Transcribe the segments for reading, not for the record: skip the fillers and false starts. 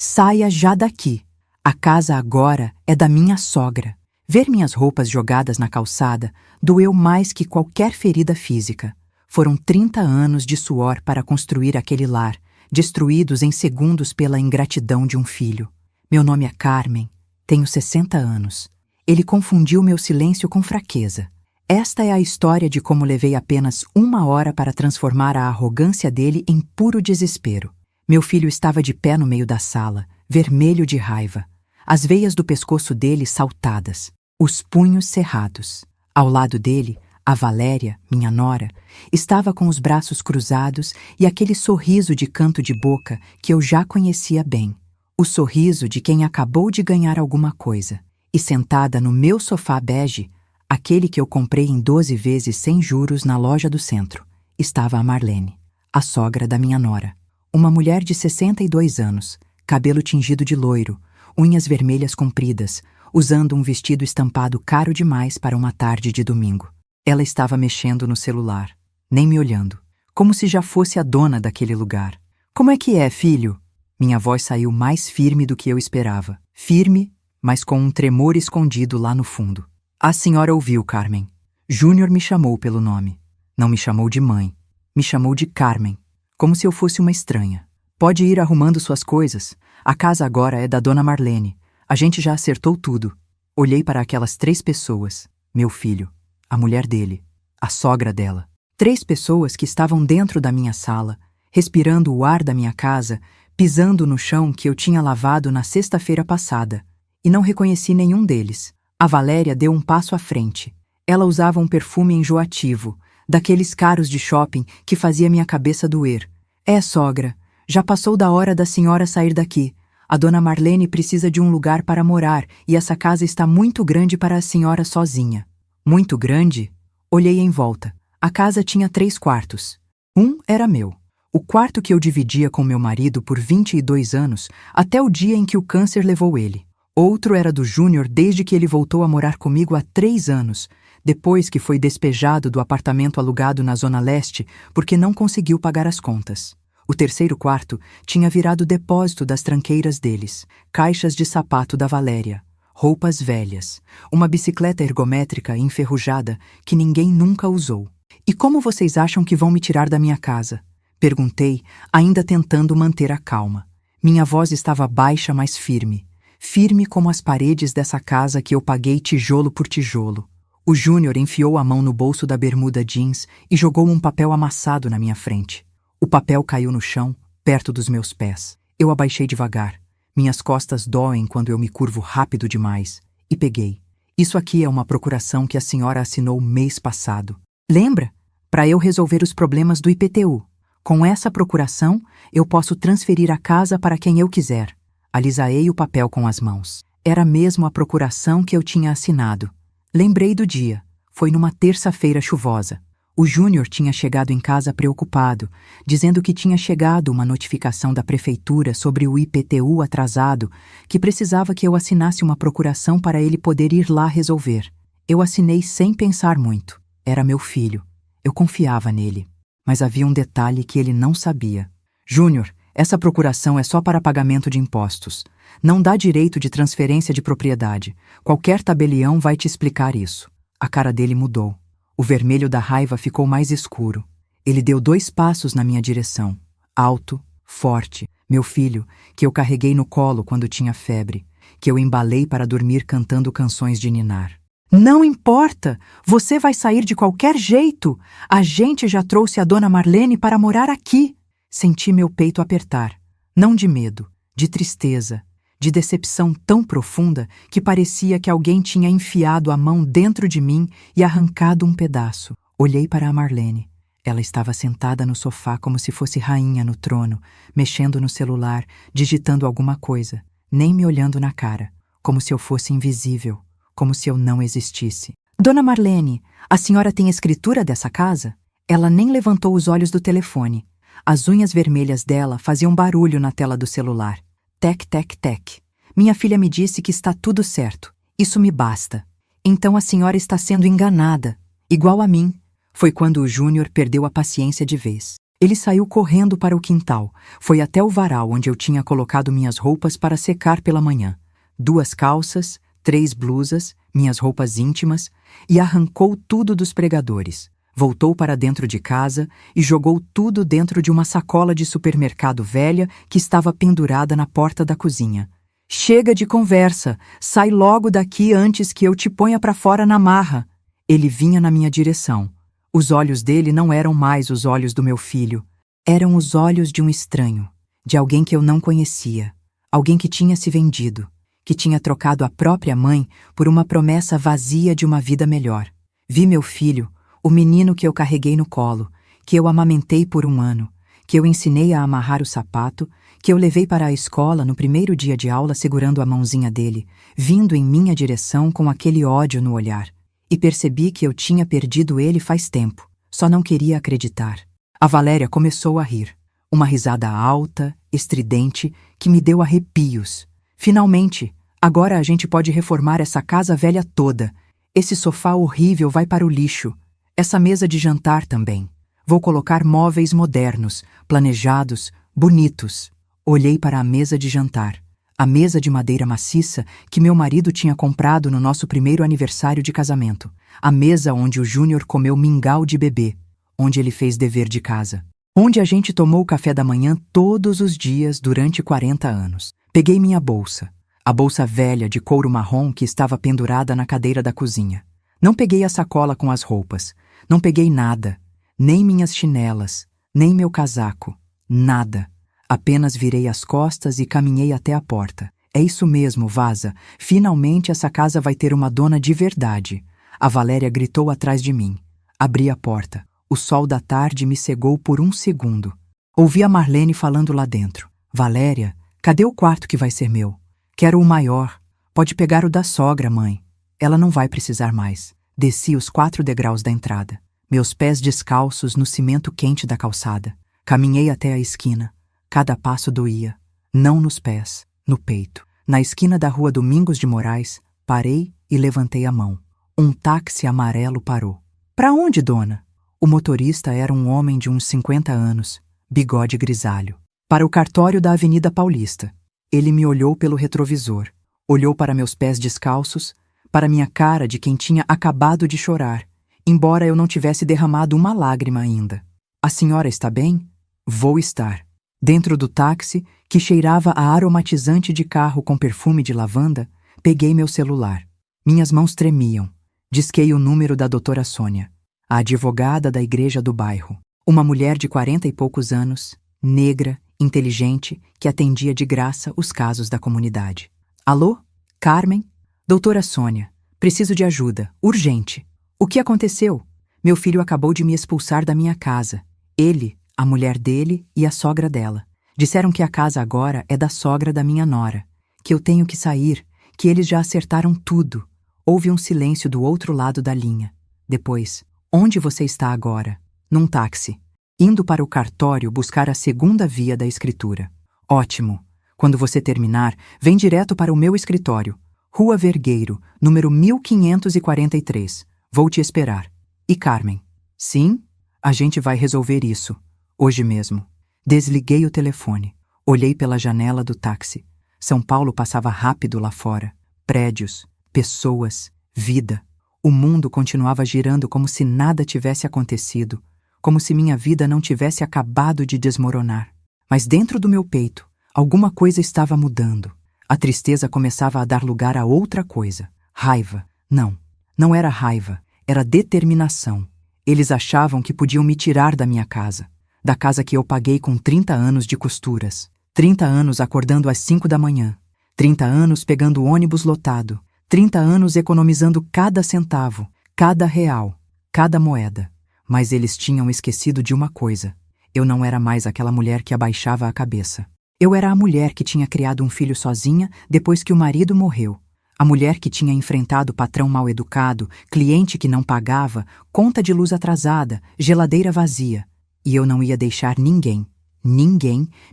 Saia já daqui. A casa agora é da minha sogra. Ver minhas roupas jogadas na calçada doeu mais que qualquer ferida física. Foram 30 anos de suor para construir aquele lar, destruídos em segundos pela ingratidão de um filho. Meu nome é Carmen, tenho 60 anos. Ele confundiu meu silêncio com fraqueza. Esta é a história de como levei apenas 1 hora para transformar a arrogância dele em puro desespero. Meu filho estava de pé no meio da sala, vermelho de raiva, as veias do pescoço dele saltadas, os punhos cerrados. Ao lado dele, a Valéria, minha nora, estava com os braços cruzados e aquele sorriso de canto de boca que eu já conhecia bem. O sorriso de quem acabou de ganhar alguma coisa. E sentada no meu sofá bege, aquele que eu comprei em 12 vezes sem juros na loja do centro, estava a Marlene, a sogra da minha nora. Uma mulher de 62 anos, cabelo tingido de loiro, unhas vermelhas compridas, usando um vestido estampado caro demais para uma tarde de domingo. Ela estava mexendo no celular, nem me olhando, como se já fosse a dona daquele lugar. Como é que é, filho? Minha voz saiu mais firme do que eu esperava. Firme, mas com um tremor escondido lá no fundo. A senhora ouviu, Carmen. Júnior me chamou pelo nome. Não me chamou de mãe. Me chamou de Carmen, como se eu fosse uma estranha. Pode ir arrumando suas coisas. A casa agora é da dona Marlene. A gente já acertou tudo. Olhei para aquelas 3 pessoas. Meu filho, a mulher dele, a sogra dela. 3 pessoas que estavam dentro da minha sala, respirando o ar da minha casa, pisando no chão que eu tinha lavado na sexta-feira passada. E não reconheci nenhum deles. A Valéria deu um passo à frente. Ela usava um perfume enjoativo, daqueles caros de shopping que fazia minha cabeça doer. É, sogra, já passou da hora da senhora sair daqui. A dona Marlene precisa de um lugar para morar e essa casa está muito grande para a senhora sozinha. Muito grande? Olhei em volta. A casa tinha 3 quartos. Um era meu. O quarto que eu dividia com meu marido por 22 anos, até o dia em que o câncer levou ele. Outro era do Júnior desde que ele voltou a morar comigo há 3 anos, depois que foi despejado do apartamento alugado na Zona Leste porque não conseguiu pagar as contas. O terceiro quarto tinha virado depósito das tranqueiras deles, caixas de sapato da Valéria, roupas velhas, uma bicicleta ergométrica enferrujada que ninguém nunca usou. E como vocês acham que vão me tirar da minha casa? Perguntei, ainda tentando manter a calma. Minha voz estava baixa, mas firme. Firme como as paredes dessa casa que eu paguei tijolo por tijolo. O Júnior enfiou a mão no bolso da bermuda jeans e jogou um papel amassado na minha frente. O papel caiu no chão, perto dos meus pés. Eu abaixei devagar. Minhas costas doem quando eu me curvo rápido demais. E peguei. Isso aqui é uma procuração que a senhora assinou mês passado. Lembra? Para eu resolver os problemas do IPTU. Com essa procuração, eu posso transferir a casa para quem eu quiser. Alisaei o papel com as mãos. Era mesmo a procuração que eu tinha assinado. Lembrei do dia. Foi numa terça-feira chuvosa. O Júnior tinha chegado em casa preocupado, dizendo que tinha chegado uma notificação da prefeitura sobre o IPTU atrasado, que precisava que eu assinasse uma procuração para ele poder ir lá resolver. Eu assinei sem pensar muito. Era meu filho. Eu confiava nele. Mas havia um detalhe que ele não sabia. Júnior, essa procuração é só para pagamento de impostos. Não dá direito de transferência de propriedade. Qualquer tabelião vai te explicar isso. A cara dele mudou. O vermelho da raiva ficou mais escuro. Ele deu 2 passos na minha direção. Alto, forte. Meu filho, que eu carreguei no colo quando tinha febre. Que eu embalei para dormir cantando canções de ninar. Não importa! Você vai sair de qualquer jeito! A gente já trouxe a dona Marlene para morar aqui! Senti meu peito apertar. Não de medo, de tristeza, de decepção tão profunda que parecia que alguém tinha enfiado a mão dentro de mim e arrancado um pedaço. Olhei para a Marlene. Ela estava sentada no sofá como se fosse rainha no trono, mexendo no celular, digitando alguma coisa, nem me olhando na cara, como se eu fosse invisível, como se eu não existisse. Dona Marlene, a senhora tem escritura dessa casa? Ela nem levantou os olhos do telefone. As unhas vermelhas dela faziam barulho na tela do celular. Tec, tec, tec. Minha filha me disse que está tudo certo. Isso me basta. Então a senhora está sendo enganada. Igual a mim. Foi quando o Júnior perdeu a paciência de vez. Ele saiu correndo para o quintal, foi até o varal onde eu tinha colocado minhas roupas para secar pela manhã. 2 calças, 3 blusas, minhas roupas íntimas, e arrancou tudo dos pregadores. Voltou para dentro de casa e jogou tudo dentro de uma sacola de supermercado velha que estava pendurada na porta da cozinha. Chega de conversa, sai logo daqui antes que eu te ponha para fora na marra. Ele vinha na minha direção. Os olhos dele não eram mais os olhos do meu filho. Eram os olhos de um estranho, de alguém que eu não conhecia, alguém que tinha se vendido, que tinha trocado a própria mãe por uma promessa vazia de uma vida melhor. Vi meu filho, o menino que eu carreguei no colo, que eu amamentei por 1 ano, que eu ensinei a amarrar o sapato, que eu levei para a escola no primeiro dia de aula segurando a mãozinha dele, vindo em minha direção com aquele ódio no olhar. E percebi que eu tinha perdido ele faz tempo. Só não queria acreditar. A Valéria começou a rir. Uma risada alta, estridente, que me deu arrepios. Finalmente, agora a gente pode reformar essa casa velha toda. Esse sofá horrível vai para o lixo. Essa mesa de jantar também. Vou colocar móveis modernos, planejados, bonitos. Olhei para a mesa de jantar. A mesa de madeira maciça que meu marido tinha comprado no nosso primeiro aniversário de casamento. A mesa onde o Júnior comeu mingau de bebê, onde ele fez dever de casa. Onde a gente tomou café da manhã todos os dias durante 40 anos. Peguei minha bolsa, a bolsa velha de couro marrom que estava pendurada na cadeira da cozinha. Não peguei a sacola com as roupas, não peguei nada, nem minhas chinelas, nem meu casaco, nada. Apenas virei as costas e caminhei até a porta. É isso mesmo, vaza. Finalmente essa casa vai ter uma dona de verdade. A Valéria gritou atrás de mim. Abri a porta. O sol da tarde me cegou por 1 segundo. Ouvi a Marlene falando lá dentro. Valéria, cadê o quarto que vai ser meu? Quero o maior. Pode pegar o da sogra, mãe. Ela não vai precisar mais. Desci os 4 degraus da entrada. Meus pés descalços no cimento quente da calçada. Caminhei até a esquina. Cada passo doía, não nos pés, no peito. Na esquina da rua Domingos de Moraes, parei e levantei a mão. Um táxi amarelo parou. Para onde, dona? O motorista era um homem de uns 50 anos, bigode grisalho. Para o cartório da Avenida Paulista. Ele me olhou pelo retrovisor, olhou para meus pés descalços, para minha cara de quem tinha acabado de chorar, embora eu não tivesse derramado uma lágrima ainda. A senhora está bem? Vou estar. Dentro do táxi, que cheirava a aromatizante de carro com perfume de lavanda, peguei meu celular. Minhas mãos tremiam. Disquei o número da doutora Sônia, a advogada da igreja do bairro. Uma mulher de 40 e poucos anos, negra, inteligente, que atendia de graça os casos da comunidade. Alô? Carmen? Doutora Sônia, preciso de ajuda, urgente. O que aconteceu? Meu filho acabou de me expulsar da minha casa. Ele, a mulher dele e a sogra dela. Disseram que a casa agora é da sogra da minha nora, que eu tenho que sair, que eles já acertaram tudo. Houve um silêncio do outro lado da linha. Depois, onde você está agora? Num táxi. Indo para o cartório buscar a segunda via da escritura. Ótimo. Quando você terminar, vem direto para o meu escritório. Rua Vergueiro, número 1543. Vou te esperar. E Carmen? Sim? A gente vai resolver isso. Hoje mesmo. Desliguei o telefone. Olhei pela janela do táxi. São Paulo passava rápido lá fora. Prédios, pessoas, vida. O mundo continuava girando como se nada tivesse acontecido, como se minha vida não tivesse acabado de desmoronar. Mas dentro do meu peito, alguma coisa estava mudando. A tristeza começava a dar lugar a outra coisa. Raiva. Não, não era raiva, era determinação. Eles achavam que podiam me tirar da minha casa. Da casa que eu paguei com 30 anos de costuras. 30 anos acordando às 5 da manhã. 30 anos pegando ônibus lotado. 30 anos economizando cada centavo, cada real, cada moeda. Mas eles tinham esquecido de uma coisa. Eu não era mais aquela mulher que abaixava a cabeça. Eu era a mulher que tinha criado um filho sozinha depois que o marido morreu. A mulher que tinha enfrentado patrão mal-educado, cliente que não pagava, conta de luz atrasada, geladeira vazia. E eu não ia deixar ninguém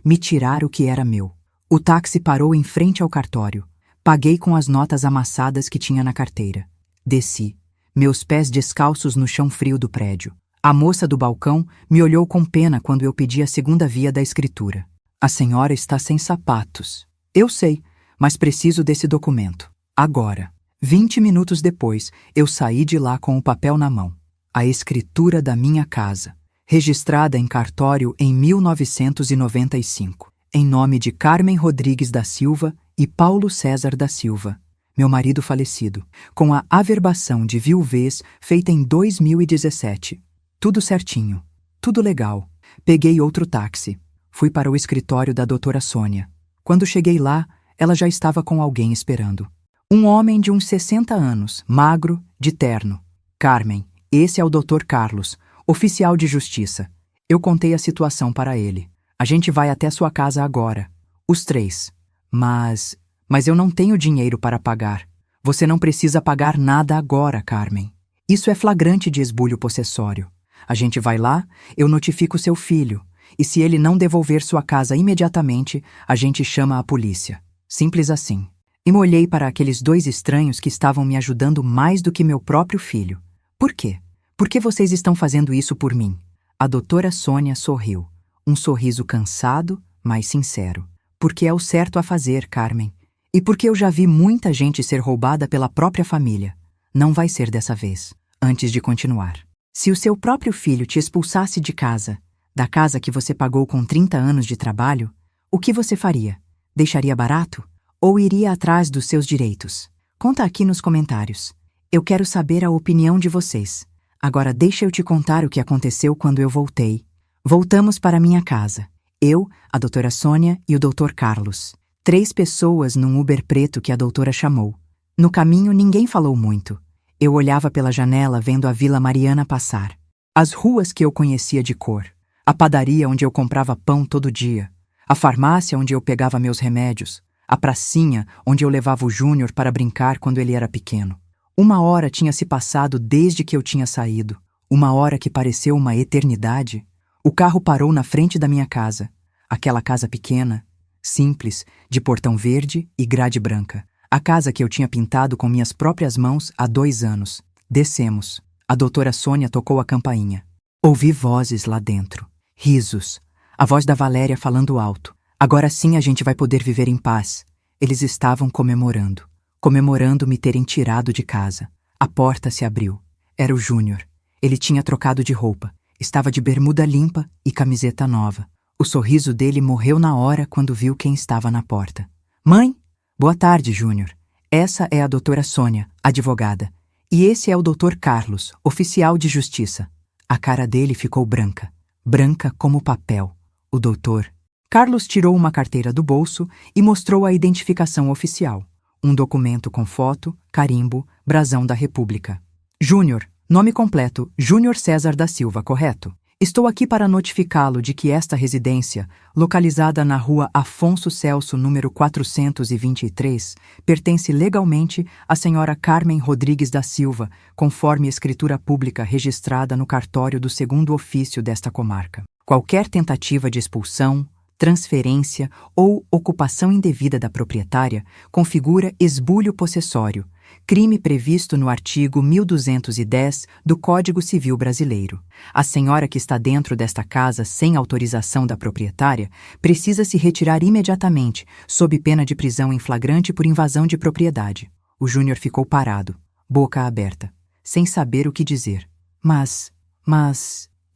me tirar o que era meu. O táxi parou em frente ao cartório. Paguei com as notas amassadas que tinha na carteira. Desci, meus pés descalços no chão frio do prédio. A moça do balcão me olhou com pena quando eu pedi a segunda via da escritura. A senhora está sem sapatos. Eu sei, mas preciso desse documento. Agora. 20 minutos depois, eu saí de lá com o papel na mão. A escritura da minha casa, registrada em cartório em 1995, em nome de Carmen Rodrigues da Silva e Paulo César da Silva, meu marido falecido, com a averbação de viuvez feita em 2017. Tudo certinho, tudo legal. Peguei outro táxi. Fui para o escritório da doutora Sônia. Quando cheguei lá, ela já estava com alguém esperando. Um homem de uns 60 anos, magro, de terno. Carmen, esse é o Dr. Carlos, oficial de justiça. Eu contei a situação para ele. A gente vai até sua casa agora. Os três. Mas eu não tenho dinheiro para pagar. Você não precisa pagar nada agora, Carmen. Isso é flagrante de esbulho possessório. A gente vai lá, eu notifico seu filho. E se ele não devolver sua casa imediatamente, a gente chama a polícia. Simples assim. E me olhei para aqueles dois estranhos que estavam me ajudando mais do que meu próprio filho. Por quê? Por que vocês estão fazendo isso por mim? A doutora Sônia sorriu. Um sorriso cansado, mas sincero. Porque é o certo a fazer, Carmen. E porque eu já vi muita gente ser roubada pela própria família. Não vai ser dessa vez. Antes de continuar. Se o seu próprio filho te expulsasse de casa, da casa que você pagou com 30 anos de trabalho, o que você faria? Deixaria barato? Ou iria atrás dos seus direitos? Conta aqui nos comentários. Eu quero saber a opinião de vocês. Agora deixa eu te contar o que aconteceu quando eu voltei. Voltamos para minha casa. Eu, a doutora Sônia e o doutor Carlos. 3 pessoas num Uber preto que a doutora chamou. No caminho ninguém falou muito. Eu olhava pela janela vendo a Vila Mariana passar. As ruas que eu conhecia de cor. A padaria onde eu comprava pão todo dia. A farmácia onde eu pegava meus remédios. A pracinha onde eu levava o Júnior para brincar quando ele era pequeno. 1 hora tinha se passado desde que eu tinha saído. 1 hora que pareceu uma eternidade. O carro parou na frente da minha casa. Aquela casa pequena, simples, de portão verde e grade branca. A casa que eu tinha pintado com minhas próprias mãos há 2 anos. Descemos. A doutora Sônia tocou a campainha. Ouvi vozes lá dentro. Risos. A voz da Valéria falando alto. Agora sim a gente vai poder viver em paz. Eles estavam comemorando. Comemorando me terem tirado de casa. A porta se abriu. Era o Júnior. Ele tinha trocado de roupa. Estava de bermuda limpa e camiseta nova. O sorriso dele morreu na hora quando viu quem estava na porta. Mãe? Boa tarde, Júnior. Essa é a doutora Sônia, advogada. E esse é o doutor Carlos, oficial de justiça. A cara dele ficou branca. Branca como papel. O doutor. Carlos tirou uma carteira do bolso e mostrou a identificação oficial. Um documento com foto, carimbo, brasão da República. Júnior, nome completo, Júnior César da Silva, correto? Estou aqui para notificá-lo de que esta residência, localizada na rua Afonso Celso, número 423, pertence legalmente à senhora Carmen Rodrigues da Silva, conforme escritura pública registrada no cartório do 2º ofício desta comarca. Qualquer tentativa de expulsão, transferência ou ocupação indevida da proprietária configura esbulho possessório, crime previsto no artigo 1210 do Código Civil Brasileiro. A senhora que está dentro desta casa sem autorização da proprietária precisa se retirar imediatamente, sob pena de prisão em flagrante por invasão de propriedade. O Júnior ficou parado, boca aberta, sem saber o que dizer. Mas,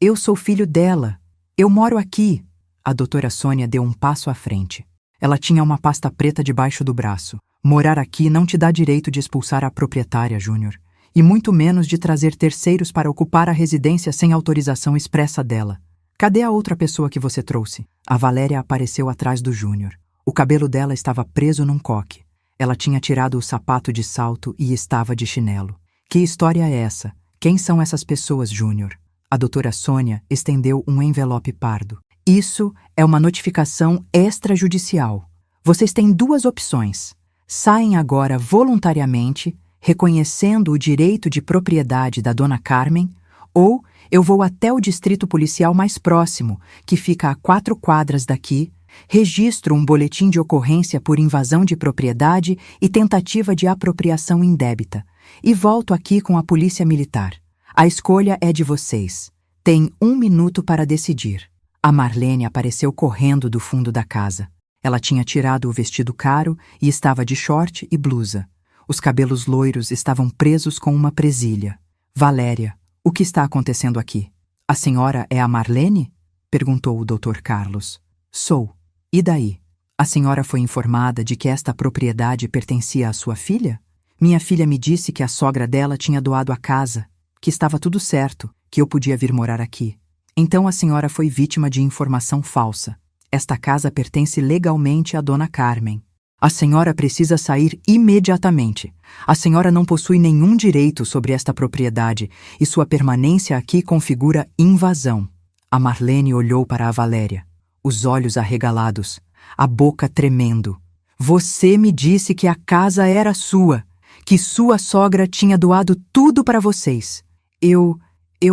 eu sou filho dela. Eu moro aqui. A doutora Sônia deu um passo à frente. Ela tinha uma pasta preta debaixo do braço. Morar aqui não te dá direito de expulsar a proprietária, Júnior. E muito menos de trazer terceiros para ocupar a residência sem autorização expressa dela. Cadê a outra pessoa que você trouxe? A Valéria apareceu atrás do Júnior. O cabelo dela estava preso num coque. Ela tinha tirado o sapato de salto e estava de chinelo. Que história é essa? Quem são essas pessoas, Júnior? A doutora Sônia estendeu um envelope pardo. Isso é uma notificação extrajudicial. Vocês têm 2 opções. Saem agora voluntariamente, reconhecendo o direito de propriedade da dona Carmen, ou eu vou até o distrito policial mais próximo, que fica a 4 quadras daqui, registro um boletim de ocorrência por invasão de propriedade e tentativa de apropriação indébita, e volto aqui com a polícia militar. A escolha é de vocês. Tem 1 minuto para decidir. A Marlene apareceu correndo do fundo da casa. Ela tinha tirado o vestido caro e estava de short e blusa. Os cabelos loiros estavam presos com uma presilha. Valéria, o que está acontecendo aqui? A senhora é a Marlene? Perguntou o Dr. Carlos. Sou. E daí? A senhora foi informada de que esta propriedade pertencia à sua filha? Minha filha me disse que a sogra dela tinha doado a casa, que estava tudo certo, que eu podia vir morar aqui. Então a senhora foi vítima de informação falsa. Esta casa pertence legalmente à dona Carmen. A senhora precisa sair imediatamente. A senhora não possui nenhum direito sobre esta propriedade e sua permanência aqui configura invasão. A Marlene olhou para a Valéria, os olhos arregalados, a boca tremendo. Você me disse que a casa era sua, que sua sogra tinha doado tudo para vocês. Eu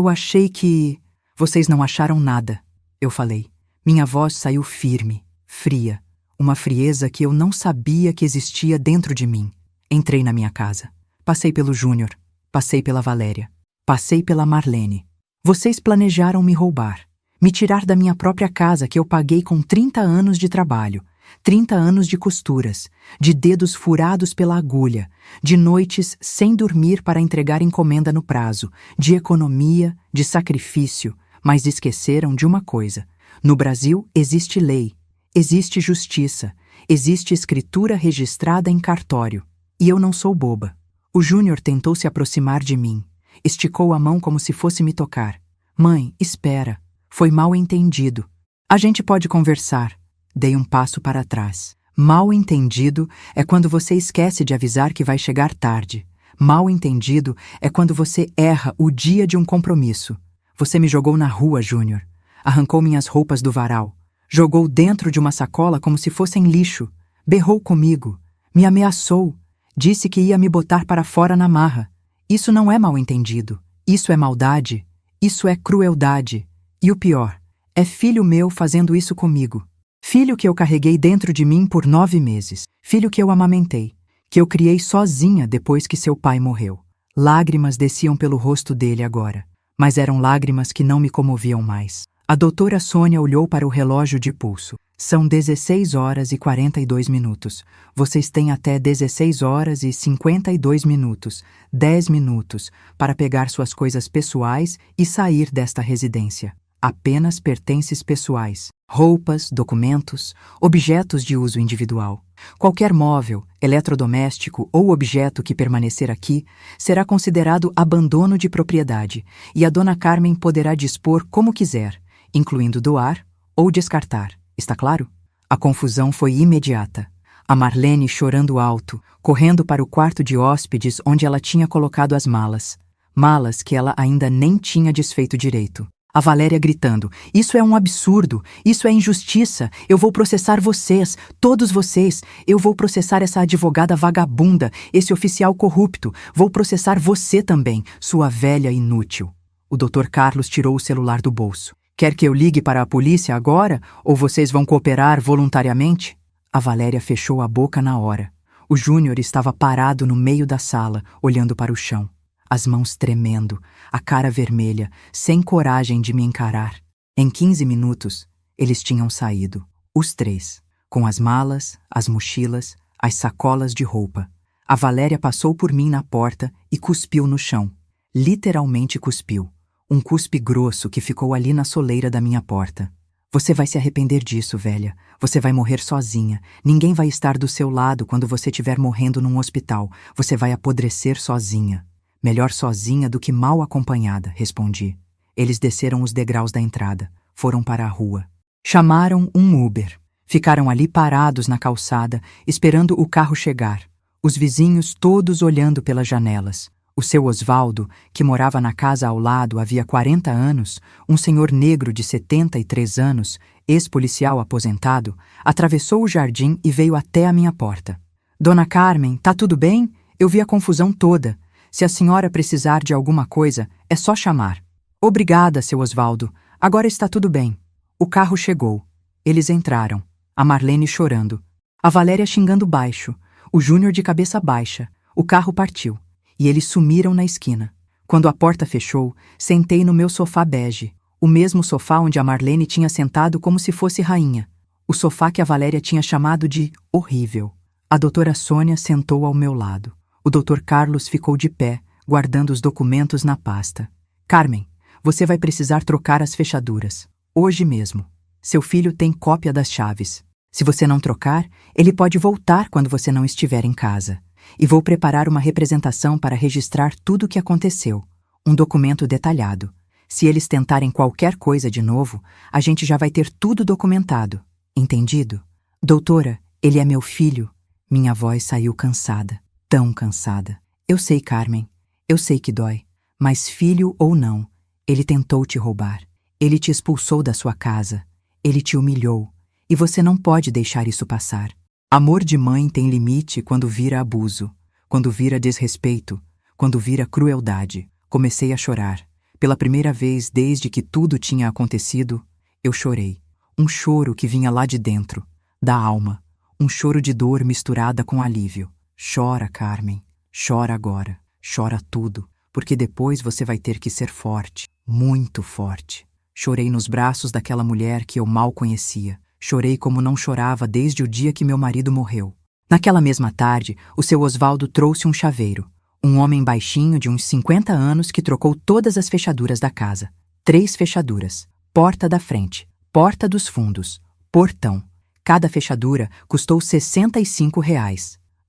achei que... Vocês não acharam nada, eu falei. Minha voz saiu firme, fria, uma frieza que eu não sabia que existia dentro de mim. Entrei na minha casa. Passei pelo Júnior, passei pela Valéria, passei pela Marlene. Vocês planejaram me roubar, me tirar da minha própria casa que eu paguei com 30 anos de trabalho, 30 anos de costuras, de dedos furados pela agulha, de noites sem dormir para entregar encomenda no prazo, de economia, de sacrifício, mas esqueceram de uma coisa. No Brasil existe lei, existe justiça, existe escritura registrada em cartório. E eu não sou boba. O Júnior tentou se aproximar de mim, esticou a mão como se fosse me tocar. Mãe, espera. Foi mal entendido. A gente pode conversar. Dei um passo para trás. Mal entendido é quando você esquece de avisar que vai chegar tarde. Mal entendido é quando você erra o dia de um compromisso. Você me jogou na rua, Júnior. Arrancou minhas roupas do varal. Jogou dentro de uma sacola como se fossem lixo. Berrou comigo. Me ameaçou. Disse que ia me botar para fora na marra. Isso não é mal entendido. Isso é maldade. Isso é crueldade. E o pior, é filho meu fazendo isso comigo. Filho que eu carreguei dentro de mim por 9 meses. Filho que eu amamentei. Que eu criei sozinha depois que seu pai morreu. Lágrimas desciam pelo rosto dele agora. Mas eram lágrimas que não me comoviam mais. A doutora Sônia olhou para o relógio de pulso. São 16 horas e 42 minutos. Vocês têm até 16 horas e 52 minutos, 10 minutos, para pegar suas coisas pessoais e sair desta residência. Apenas pertences pessoais. Roupas, documentos, objetos de uso individual. Qualquer móvel, eletrodoméstico ou objeto que permanecer aqui será considerado abandono de propriedade e a dona Carmen poderá dispor como quiser, incluindo doar ou descartar. Está claro? A confusão foi imediata. A Marlene chorando alto, correndo para o quarto de hóspedes onde ela tinha colocado as malas. Malas que ela ainda nem tinha desfeito direito. A Valéria gritando, isso é um absurdo, isso é injustiça, eu vou processar vocês, todos vocês, eu vou processar essa advogada vagabunda, esse oficial corrupto, vou processar você também, sua velha inútil. O Dr. Carlos tirou o celular do bolso. Quer que eu ligue para a polícia agora, ou vocês vão cooperar voluntariamente? A Valéria fechou a boca na hora. O Júnior estava parado no meio da sala, olhando para o chão. As mãos tremendo, a cara vermelha, sem coragem de me encarar. Em 15 minutos, eles tinham saído, os 3, com as malas, as mochilas, as sacolas de roupa. A Valéria passou por mim na porta e cuspiu no chão. Literalmente cuspiu. Um cuspe grosso que ficou ali na soleira da minha porta. Você vai se arrepender disso, velha. Você vai morrer sozinha. Ninguém vai estar do seu lado quando você estiver morrendo num hospital. Você vai apodrecer sozinha. Melhor sozinha do que mal acompanhada, respondi. Eles desceram os degraus da entrada, foram para a rua. Chamaram um Uber. Ficaram ali parados na calçada, esperando o carro chegar. Os vizinhos todos olhando pelas janelas. O seu Osvaldo, que morava na casa ao lado havia 40 anos, um senhor negro de 73 anos, ex-policial aposentado, atravessou o jardim e veio até a minha porta. Dona Carmen, tá tudo bem? Eu vi a confusão toda. Se a senhora precisar de alguma coisa, é só chamar. Obrigada, seu Osvaldo. Agora está tudo bem. O carro chegou. Eles entraram. A Marlene chorando. A Valéria xingando baixo. O Júnior de cabeça baixa. O carro partiu. E eles sumiram na esquina. Quando a porta fechou, sentei no meu sofá bege, o mesmo sofá onde a Marlene tinha sentado como se fosse rainha. O sofá que a Valéria tinha chamado de horrível. A doutora Sônia sentou ao meu lado. O doutor Carlos ficou de pé, guardando os documentos na pasta. Carmen, você vai precisar trocar as fechaduras. Hoje mesmo. Seu filho tem cópia das chaves. Se você não trocar, ele pode voltar quando você não estiver em casa. E vou preparar uma representação para registrar tudo o que aconteceu. Um documento detalhado. Se eles tentarem qualquer coisa de novo, a gente já vai ter tudo documentado. Entendido? Doutora, ele é meu filho. Minha voz saiu cansada. Tão cansada. Eu sei, Carmen. Eu sei que dói. Mas filho ou não, ele tentou te roubar. Ele te expulsou da sua casa. Ele te humilhou. E você não pode deixar isso passar. Amor de mãe tem limite quando vira abuso, quando vira desrespeito, quando vira crueldade. Comecei a chorar. Pela primeira vez desde que tudo tinha acontecido, eu chorei. Um choro que vinha lá de dentro, da alma. Um choro de dor misturada com alívio. Chora, Carmen. Chora agora. Chora tudo, porque depois você vai ter que ser forte, muito forte. Chorei nos braços daquela mulher que eu mal conhecia. Chorei como não chorava desde o dia que meu marido morreu. Naquela mesma tarde, o seu Osvaldo trouxe um chaveiro. Um homem baixinho de uns 50 anos que trocou todas as fechaduras da casa. 3 fechaduras. Porta da frente, porta dos fundos, portão. Cada fechadura custou R$ 65.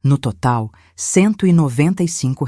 No total, R$ 195.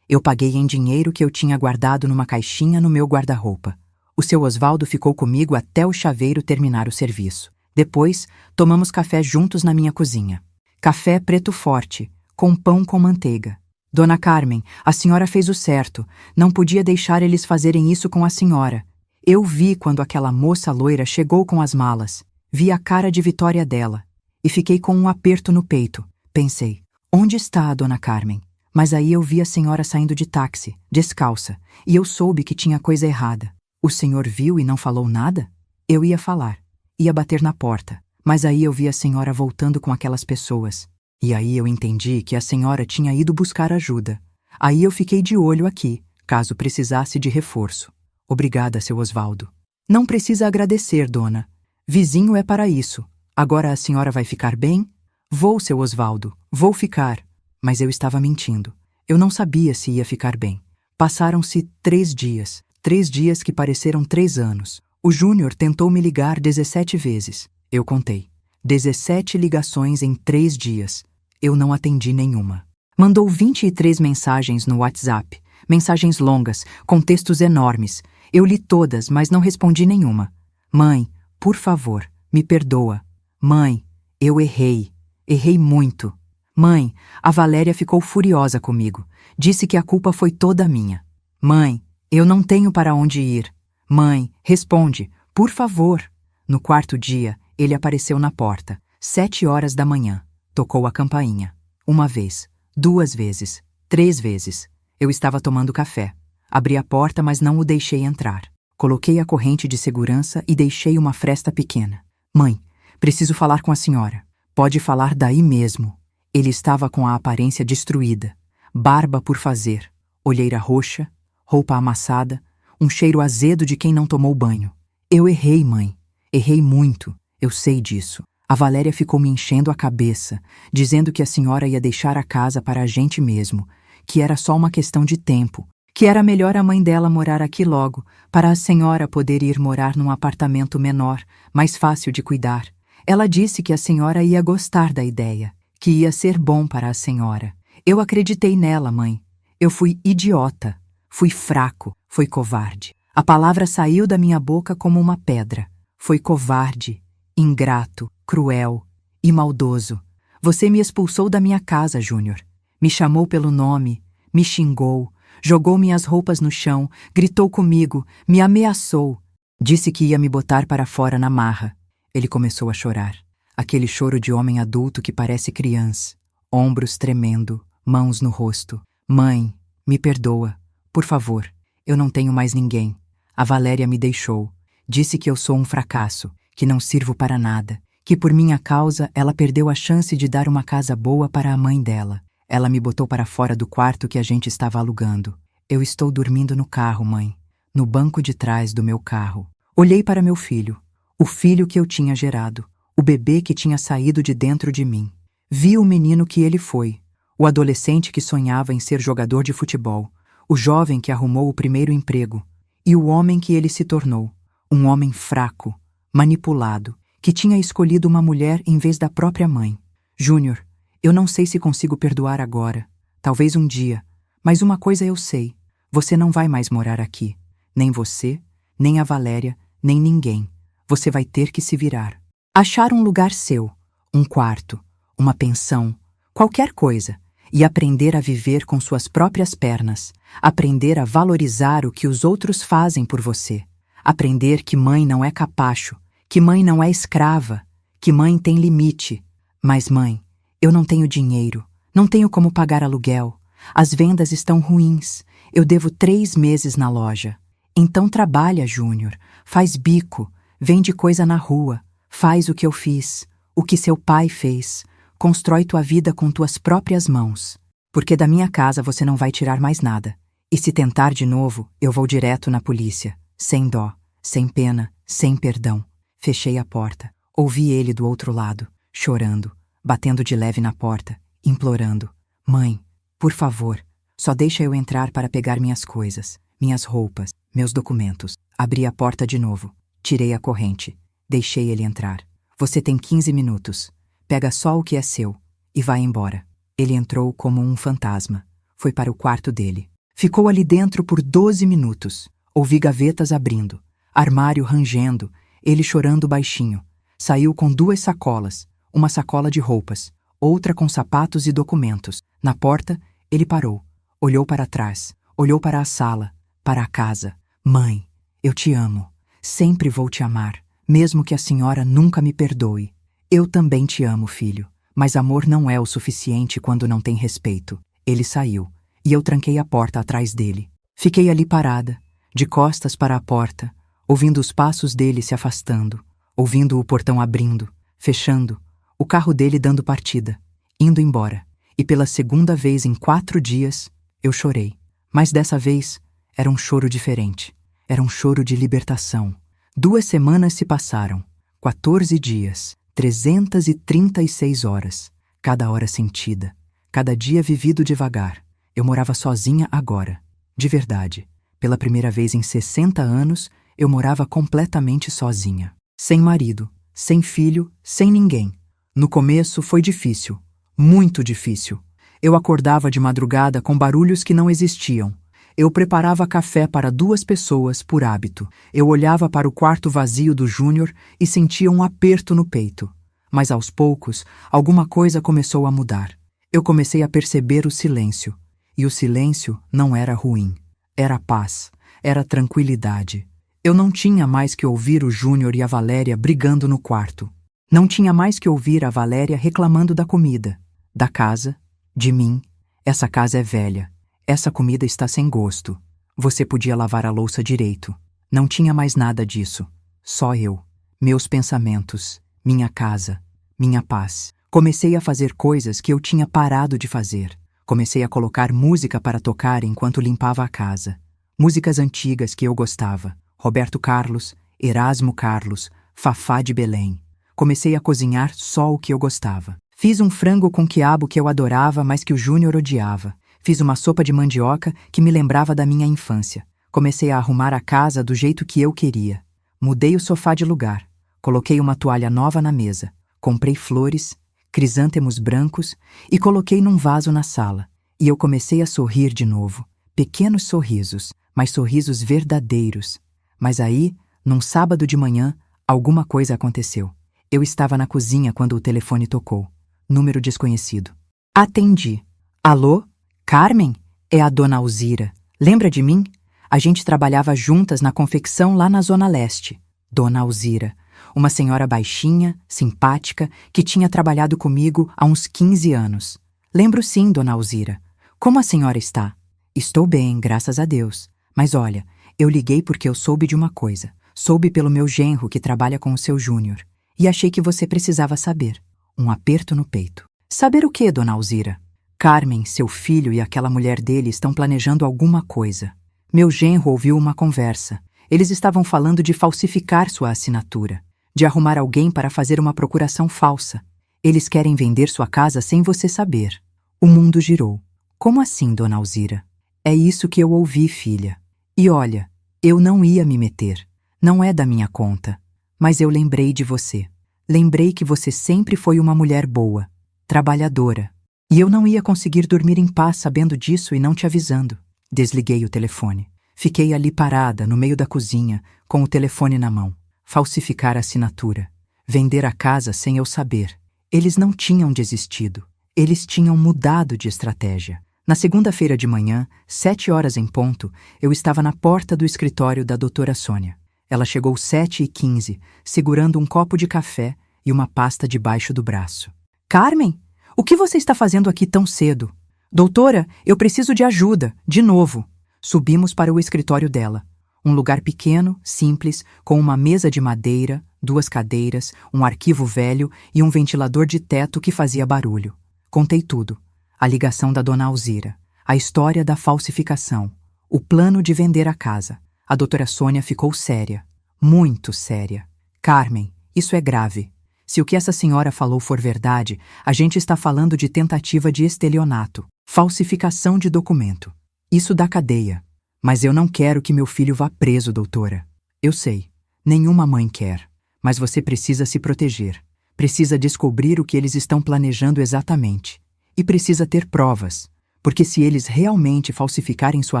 Eu paguei em dinheiro que eu tinha guardado numa caixinha no meu guarda-roupa. O seu Osvaldo ficou comigo até o chaveiro terminar o serviço. Depois, tomamos café juntos na minha cozinha. Café preto forte, com pão com manteiga. Dona Carmen, a senhora fez o certo. Não podia deixar eles fazerem isso com a senhora. Eu vi quando aquela moça loira chegou com as malas. Vi a cara de vitória dela. E fiquei com um aperto no peito. Pensei, onde está a Dona Carmen? Mas aí eu vi a senhora saindo de táxi, descalça, e eu soube que tinha coisa errada. O senhor viu e não falou nada? Eu ia falar. Ia bater na porta, mas aí eu vi a senhora voltando com aquelas pessoas. E aí eu entendi que a senhora tinha ido buscar ajuda. Aí eu fiquei de olho aqui, caso precisasse de reforço. Obrigada, seu Osvaldo. Não precisa agradecer, dona. Vizinho é para isso. Agora a senhora vai ficar bem? Vou, seu Osvaldo, vou ficar. Mas eu estava mentindo. Eu não sabia se ia ficar bem. Passaram-se 3 dias. 3 dias que pareceram 3 anos. O Júnior tentou me ligar 17 vezes. Eu contei. 17 ligações em 3 dias. Eu não atendi nenhuma. Mandou 23 mensagens no WhatsApp. Mensagens longas, com textos enormes. Eu li todas, mas não respondi nenhuma. Mãe, por favor, me perdoa. Mãe, eu errei. Errei muito. Mãe, a Valéria ficou furiosa comigo. Disse que a culpa foi toda minha. Mãe, eu não tenho para onde ir. Mãe, responde, por favor. No 4º dia, ele apareceu na porta. 7 horas da manhã. Tocou a campainha. 1 vez, 2 vezes, 3 vezes. Eu estava tomando café. Abri a porta, mas não o deixei entrar. Coloquei a corrente de segurança e deixei uma fresta pequena. Mãe, preciso falar com a senhora. Pode falar daí mesmo. Ele estava com a aparência destruída. Barba por fazer, olheira roxa, roupa amassada, um cheiro azedo de quem não tomou banho. Eu errei, mãe. Errei muito. Eu sei disso. A Valéria ficou me enchendo a cabeça, dizendo que a senhora ia deixar a casa para a gente mesmo, que era só uma questão de tempo, que era melhor a mãe dela morar aqui logo, para a senhora poder ir morar num apartamento menor, mais fácil de cuidar. Ela disse que a senhora ia gostar da ideia, que ia ser bom para a senhora. Eu acreditei nela, mãe. Eu fui idiota. Fui fraco, fui covarde. A palavra saiu da minha boca como uma pedra. Foi covarde, ingrato, cruel e maldoso. Você me expulsou da minha casa, Júnior. Me chamou pelo nome, me xingou, jogou minhas roupas no chão, gritou comigo, me ameaçou. Disse que ia me botar para fora na marra. Ele começou a chorar. Aquele choro de homem adulto que parece criança. Ombros tremendo, mãos no rosto. Mãe, me perdoa. Por favor, eu não tenho mais ninguém. A Valéria me deixou. Disse que eu sou um fracasso, que não sirvo para nada, que por minha causa ela perdeu a chance de dar uma casa boa para a mãe dela. Ela me botou para fora do quarto que a gente estava alugando. Eu estou dormindo no carro, mãe. No banco de trás do meu carro. Olhei para meu filho. O filho que eu tinha gerado. O bebê que tinha saído de dentro de mim. Vi o menino que ele foi. O adolescente que sonhava em ser jogador de futebol. O jovem que arrumou o primeiro emprego. E o homem que ele se tornou. Um homem fraco, manipulado, que tinha escolhido uma mulher em vez da própria mãe. Júnior, eu não sei se consigo perdoar agora. Talvez um dia. Mas uma coisa eu sei. Você não vai mais morar aqui. Nem você, nem a Valéria, nem ninguém. Você vai ter que se virar. Achar um lugar seu, um quarto, uma pensão, qualquer coisa, e aprender a viver com suas próprias pernas, aprender a valorizar o que os outros fazem por você, aprender que mãe não é capacho, que mãe não é escrava, que mãe tem limite. Mas mãe, eu não tenho dinheiro, não tenho como pagar aluguel, as vendas estão ruins, eu devo 3 meses na loja. Então trabalha, Júnior, faz bico, vende coisa na rua, faz o que eu fiz, o que seu pai fez, constrói tua vida com tuas próprias mãos. Porque da minha casa você não vai tirar mais nada. E se tentar de novo, eu vou direto na polícia, sem dó, sem pena, sem perdão. Fechei a porta, ouvi ele do outro lado, chorando, batendo de leve na porta, implorando. Mãe, por favor, só deixa eu entrar para pegar minhas coisas, minhas roupas, meus documentos. Abri a porta de novo, tirei a corrente, deixei ele entrar. Você tem 15 minutos. Pega só o que é seu e vai embora. Ele entrou como um fantasma. Foi para o quarto dele. Ficou ali dentro por 12 minutos. Ouvi gavetas abrindo, armário rangendo, ele chorando baixinho. Saiu com 2 sacolas, uma sacola de roupas, outra com sapatos e documentos. Na porta, ele parou, olhou para trás, olhou para a sala, para a casa. Mãe, eu te amo. Sempre vou te amar, mesmo que a senhora nunca me perdoe. Eu também te amo, filho, mas amor não é o suficiente quando não tem respeito. Ele saiu, e eu tranquei a porta atrás dele. Fiquei ali parada, de costas para a porta, ouvindo os passos dele se afastando, ouvindo o portão abrindo, fechando, o carro dele dando partida, indo embora. E pela segunda vez em 4 dias, eu chorei. Mas dessa vez, era um choro diferente. Era um choro de libertação. 2 semanas se passaram, 14 dias, 336 horas, cada hora sentida, cada dia vivido devagar. Eu morava sozinha agora, de verdade. Pela primeira vez em 60 anos, eu morava completamente sozinha. Sem marido, sem filho, sem ninguém. No começo foi difícil, muito difícil. Eu acordava de madrugada com barulhos que não existiam. Eu preparava café para 2 pessoas por hábito. Eu olhava para o quarto vazio do Júnior e sentia um aperto no peito. Mas aos poucos, alguma coisa começou a mudar. Eu comecei a perceber o silêncio. E o silêncio não era ruim. Era paz, era tranquilidade. Eu não tinha mais que ouvir o Júnior e a Valéria brigando no quarto. Não tinha mais que ouvir a Valéria reclamando da comida, da casa, de mim. Essa casa é velha. Essa comida está sem gosto. Você podia lavar a louça direito. Não tinha mais nada disso. Só eu, meus pensamentos, minha casa, minha paz. Comecei a fazer coisas que eu tinha parado de fazer. Comecei a colocar música para tocar enquanto limpava a casa. Músicas antigas que eu gostava. Roberto Carlos, Erasmo Carlos, Fafá de Belém. Comecei a cozinhar só o que eu gostava. Fiz um frango com quiabo que eu adorava, mas que o Júnior odiava. Fiz uma sopa de mandioca que me lembrava da minha infância. Comecei a arrumar a casa do jeito que eu queria. Mudei o sofá de lugar. Coloquei uma toalha nova na mesa. Comprei flores, crisântemos brancos e coloquei num vaso na sala. E eu comecei a sorrir de novo. Pequenos sorrisos, mas sorrisos verdadeiros. Mas aí, num sábado de manhã, alguma coisa aconteceu. Eu estava na cozinha quando o telefone tocou. Número desconhecido. Atendi. Alô? Carmen? É a dona Alzira. Lembra de mim? A gente trabalhava juntas na confecção lá na Zona Leste. Dona Alzira. Uma senhora baixinha, simpática, que tinha trabalhado comigo há uns 15 anos. Lembro sim, dona Alzira. Como a senhora está? Estou bem, graças a Deus. Mas olha, eu liguei porque eu soube de uma coisa. Soube pelo meu genro que trabalha com o seu Júnior. E achei que você precisava saber. Um aperto no peito. Saber o quê, dona Alzira? Carmen, seu filho e aquela mulher dele estão planejando alguma coisa. Meu genro ouviu uma conversa. Eles estavam falando de falsificar sua assinatura, de arrumar alguém para fazer uma procuração falsa. Eles querem vender sua casa sem você saber. O mundo girou. Como assim, dona Alzira? É isso que eu ouvi, filha. E olha, eu não ia me meter. Não é da minha conta. Mas eu lembrei de você. Lembrei que você sempre foi uma mulher boa, trabalhadora. E eu não ia conseguir dormir em paz sabendo disso e não te avisando. Desliguei o telefone. Fiquei ali parada, no meio da cozinha, com o telefone na mão. Falsificar a assinatura. Vender a casa sem eu saber. Eles não tinham desistido. Eles tinham mudado de estratégia. Na segunda-feira de manhã, 7 horas em ponto, eu estava na porta do escritório da doutora Sônia. Ela chegou 7h15, segurando um copo de café e uma pasta debaixo do braço. Carmen, o que você está fazendo aqui tão cedo? Doutora, eu preciso de ajuda, de novo. Subimos para o escritório dela. Um lugar pequeno, simples, com uma mesa de madeira, 2 cadeiras, um arquivo velho e um ventilador de teto que fazia barulho. Contei tudo. A ligação da dona Alzira, a história da falsificação, o plano de vender a casa. A doutora Sônia ficou séria, muito séria. Carmen, isso é grave. Se o que essa senhora falou for verdade, a gente está falando de tentativa de estelionato, falsificação de documento. Isso dá cadeia. Mas eu não quero que meu filho vá preso, doutora. Eu sei, nenhuma mãe quer. Mas você precisa se proteger. Precisa descobrir o que eles estão planejando exatamente. E precisa ter provas. Porque se eles realmente falsificarem sua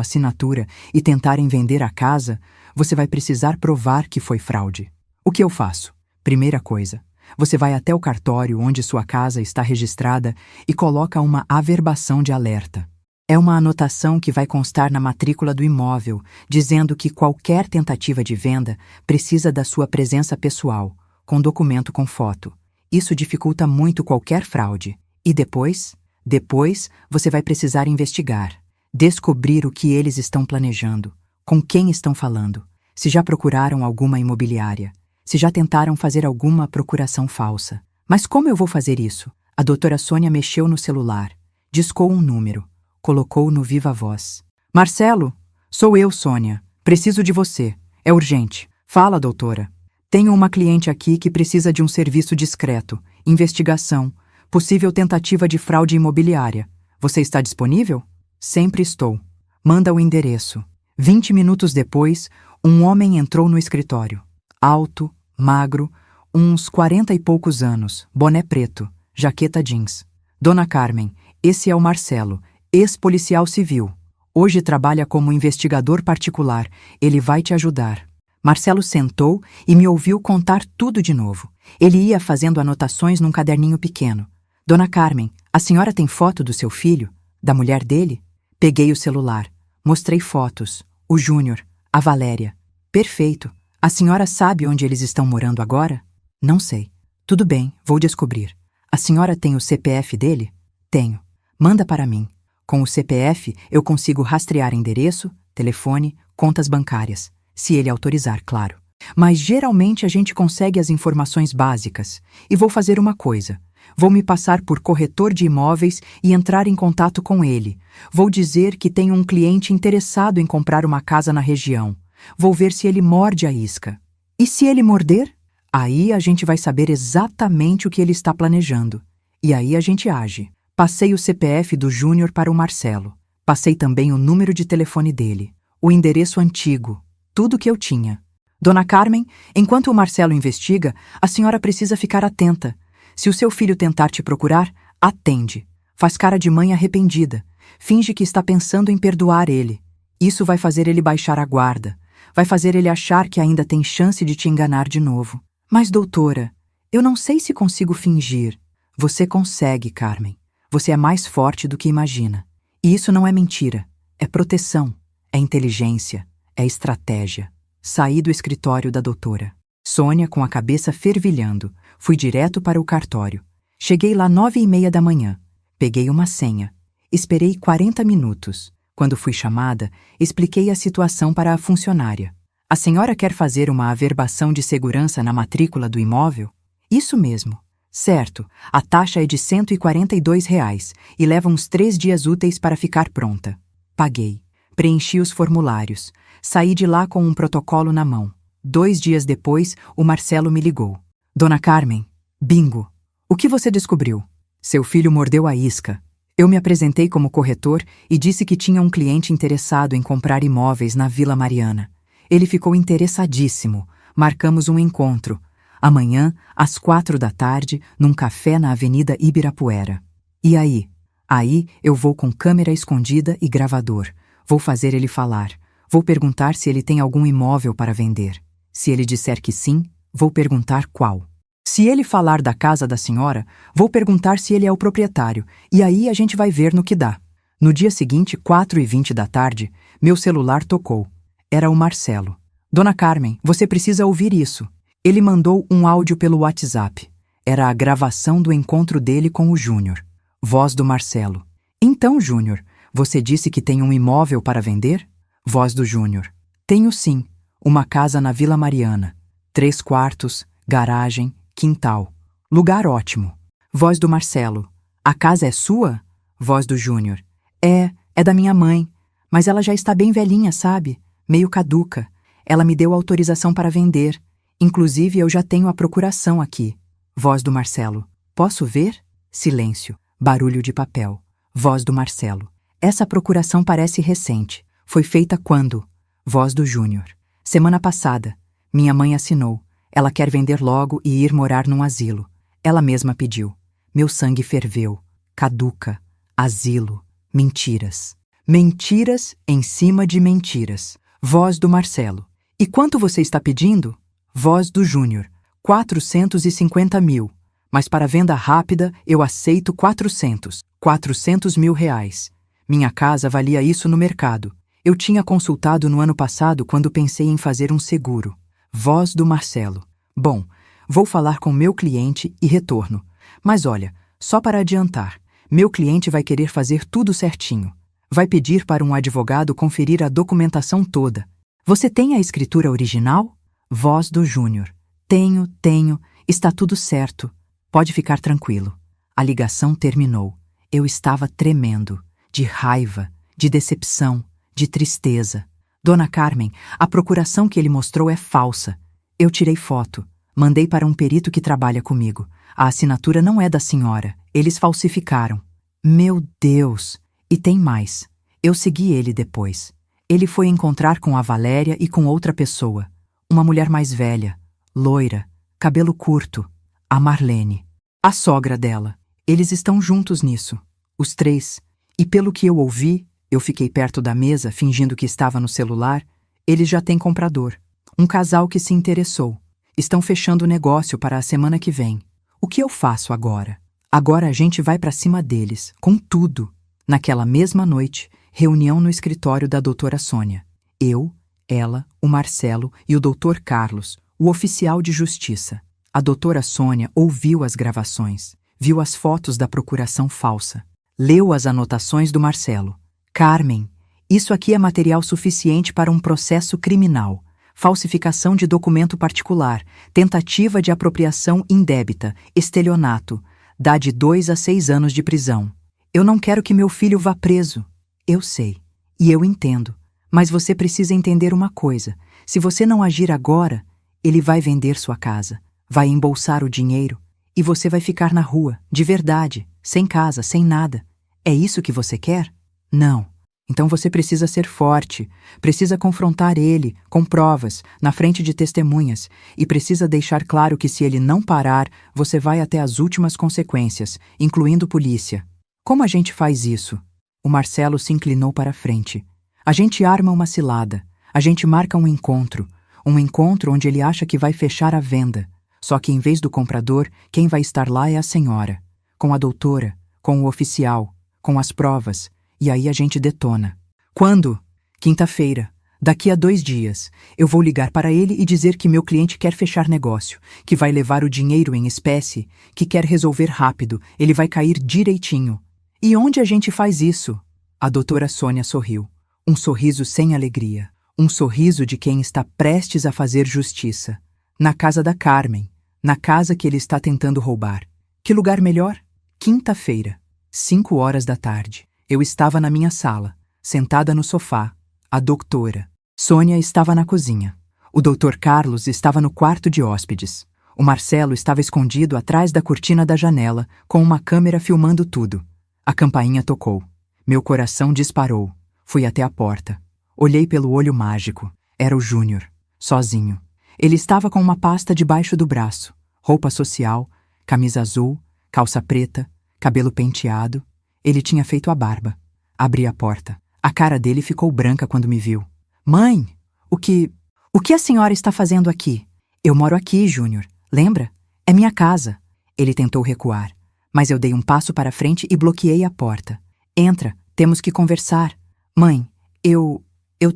assinatura e tentarem vender a casa, você vai precisar provar que foi fraude. O que eu faço? Primeira coisa, você vai até o cartório onde sua casa está registrada e coloca uma averbação de alerta. É uma anotação que vai constar na matrícula do imóvel, dizendo que qualquer tentativa de venda precisa da sua presença pessoal, com documento com foto. Isso dificulta muito qualquer fraude. E depois você vai precisar investigar, descobrir o que eles estão planejando, com quem estão falando, se já procuraram alguma imobiliária, se já tentaram fazer alguma procuração falsa. Mas como eu vou fazer isso? A doutora Sônia mexeu no celular, discou um número, colocou no viva voz. Marcelo, sou eu, Sônia. Preciso de você. É urgente. Fala, doutora. Tenho uma cliente aqui que precisa de um serviço discreto, investigação, possível tentativa de fraude imobiliária. Você está disponível? Sempre estou. Manda o endereço. 20 minutos depois, um homem entrou no escritório. Alto, magro, uns 40 e poucos anos, boné preto, jaqueta jeans. Dona Carmen, esse é o Marcelo, ex-policial civil. Hoje trabalha como investigador particular. Ele vai te ajudar. Marcelo sentou e me ouviu contar tudo de novo. Ele ia fazendo anotações num caderninho pequeno. Dona Carmen, a senhora tem foto do seu filho? Da mulher dele? Peguei o celular. Mostrei fotos. O Júnior, a Valéria. Perfeito. A senhora sabe onde eles estão morando agora? Não sei. Tudo bem, vou descobrir. A senhora tem o CPF dele? Tenho. Manda para mim. Com o CPF, eu consigo rastrear endereço, telefone, contas bancárias. Se ele autorizar, claro. Mas geralmente a gente consegue as informações básicas. E vou fazer uma coisa. Vou me passar por corretor de imóveis e entrar em contato com ele. Vou dizer que tenho um cliente interessado em comprar uma casa na região. Vou ver se ele morde a isca. E se ele morder? Aí a gente vai saber exatamente o que ele está planejando. E aí a gente age. Passei o CPF do Júnior para o Marcelo. Passei também o número de telefone dele, o endereço antigo, tudo que eu tinha. Dona Carmen, enquanto o Marcelo investiga, a senhora precisa ficar atenta. Se o seu filho tentar te procurar, atende. Faz cara de mãe arrependida. Finge que está pensando em perdoar ele. Isso vai fazer ele baixar a guarda. Vai fazer ele achar que ainda tem chance de te enganar de novo. Mas, doutora, eu não sei se consigo fingir. Você consegue, Carmen. Você é mais forte do que imagina. E isso não é mentira. É proteção. É inteligência. É estratégia. Saí do escritório da doutora Sônia com a cabeça fervilhando. Fui direto para o cartório. Cheguei lá 9h30 da manhã. Peguei uma senha. Esperei 40 minutos. Quando fui chamada, expliquei a situação para a funcionária. A senhora quer fazer uma averbação de segurança na matrícula do imóvel? Isso mesmo. Certo, a taxa é de R$ 142 e leva uns 3 dias úteis para ficar pronta. Paguei. Preenchi os formulários. Saí de lá com um protocolo na mão. 2 dias depois, o Marcelo me ligou. Dona Carmen, bingo! O que você descobriu? Seu filho mordeu a isca. Eu me apresentei como corretor e disse que tinha um cliente interessado em comprar imóveis na Vila Mariana. Ele ficou interessadíssimo. Marcamos um encontro. Amanhã, às 4 da tarde, num café na Avenida Ibirapuera. E aí? Aí eu vou com câmera escondida e gravador. Vou fazer ele falar. Vou perguntar se ele tem algum imóvel para vender. Se ele disser que sim, vou perguntar qual. Se ele falar da casa da senhora, vou perguntar se ele é o proprietário, e aí a gente vai ver no que dá. No dia seguinte, 4h20 da tarde, meu celular tocou. Era o Marcelo. Dona Carmen, você precisa ouvir isso. Ele mandou um áudio pelo WhatsApp. Era a gravação do encontro dele com o Júnior. Voz do Marcelo. Então, Júnior, você disse que tem um imóvel para vender? Voz do Júnior. Tenho sim. Uma casa na Vila Mariana. 3 quartos, garagem, quintal. Lugar ótimo. Voz do Marcelo. A casa é sua? Voz do Júnior. É da minha mãe. Mas ela já está bem velhinha, sabe? Meio caduca. Ela me deu autorização para vender. Inclusive, eu já tenho a procuração aqui. Voz do Marcelo. Posso ver? Silêncio. Barulho de papel. Voz do Marcelo. Essa procuração parece recente. Foi feita quando? Voz do Júnior. Semana passada. Minha mãe assinou. Ela quer vender logo e ir morar num asilo. Ela mesma pediu. Meu sangue ferveu. Caduca. Asilo. Mentiras. Mentiras em cima de mentiras. Voz do Marcelo. E quanto você está pedindo? Voz do Júnior. 450 mil. Mas para venda rápida, eu aceito 400. 400 mil reais. Minha casa valia isso no mercado. Eu tinha consultado no ano passado quando pensei em fazer um seguro. Voz do Marcelo. Bom, vou falar com meu cliente e retorno. Mas olha, só para adiantar, meu cliente vai querer fazer tudo certinho. Vai pedir para um advogado conferir a documentação toda. Você tem a escritura original? Voz do Júnior. Tenho. Está tudo certo. Pode ficar tranquilo. A ligação terminou. Eu estava tremendo. De raiva, de decepção, de tristeza. Dona Carmen, a procuração que ele mostrou é falsa. Eu tirei foto. Mandei para um perito que trabalha comigo. A assinatura não é da senhora. Eles falsificaram. Meu Deus! E tem mais. Eu segui ele depois. Ele foi encontrar com a Valéria e com outra pessoa. Uma mulher mais velha, loira, cabelo curto. A Marlene. A sogra dela. Eles estão juntos nisso. Os 3. E pelo que eu ouvi, eu fiquei perto da mesa, fingindo que estava no celular, eles já têm comprador. Um casal que se interessou. Estão fechando o negócio para a semana que vem. O que eu faço agora? Agora a gente vai para cima deles, com tudo. Naquela mesma noite, reunião no escritório da doutora Sônia. Eu, ela, o Marcelo e o doutor Carlos, o oficial de justiça. A doutora Sônia ouviu as gravações, viu as fotos da procuração falsa, leu as anotações do Marcelo. Carmen, isso aqui é material suficiente para um processo criminal. Falsificação de documento particular, tentativa de apropriação indébita, estelionato. Dá de 2 a 6 anos de prisão. Eu não quero que meu filho vá preso. Eu sei. E eu entendo. Mas você precisa entender uma coisa. Se você não agir agora, ele vai vender sua casa, vai embolsar o dinheiro e você vai ficar na rua, de verdade, sem casa, sem nada. É isso que você quer? Não. Então você precisa ser forte, precisa confrontar ele, com provas, na frente de testemunhas, e precisa deixar claro que se ele não parar, você vai até as últimas consequências, incluindo polícia. Como a gente faz isso? O Marcelo se inclinou para a frente. A gente arma uma cilada, a gente marca um encontro onde ele acha que vai fechar a venda, só que em vez do comprador, quem vai estar lá é a senhora, com a doutora, com o oficial, com as provas. E aí a gente detona. Quando? Quinta-feira. Daqui a 2 dias. Eu vou ligar para ele e dizer que meu cliente quer fechar negócio, que vai levar o dinheiro em espécie, que quer resolver rápido, ele vai cair direitinho. E onde a gente faz isso? A doutora Sônia sorriu. Um sorriso sem alegria. Um sorriso de quem está prestes a fazer justiça. Na casa da Carmen. Na casa que ele está tentando roubar. Que lugar melhor? Quinta-feira, 5 horas da tarde. Eu estava na minha sala, sentada no sofá. A doutora Sônia estava na cozinha. O doutor Carlos estava no quarto de hóspedes. O Marcelo estava escondido atrás da cortina da janela, com uma câmera filmando tudo. A campainha tocou. Meu coração disparou. Fui até a porta. Olhei pelo olho mágico. Era o Júnior, sozinho. Ele estava com uma pasta debaixo do braço, roupa social, camisa azul, calça preta, cabelo penteado. Ele tinha feito a barba. Abri a porta. A cara dele ficou branca quando me viu. Mãe, o que a senhora está fazendo aqui? Eu moro aqui, Júnior. Lembra? É minha casa. Ele tentou recuar, mas eu dei um passo para frente e bloqueei a porta. Entra, temos que conversar. Mãe, eu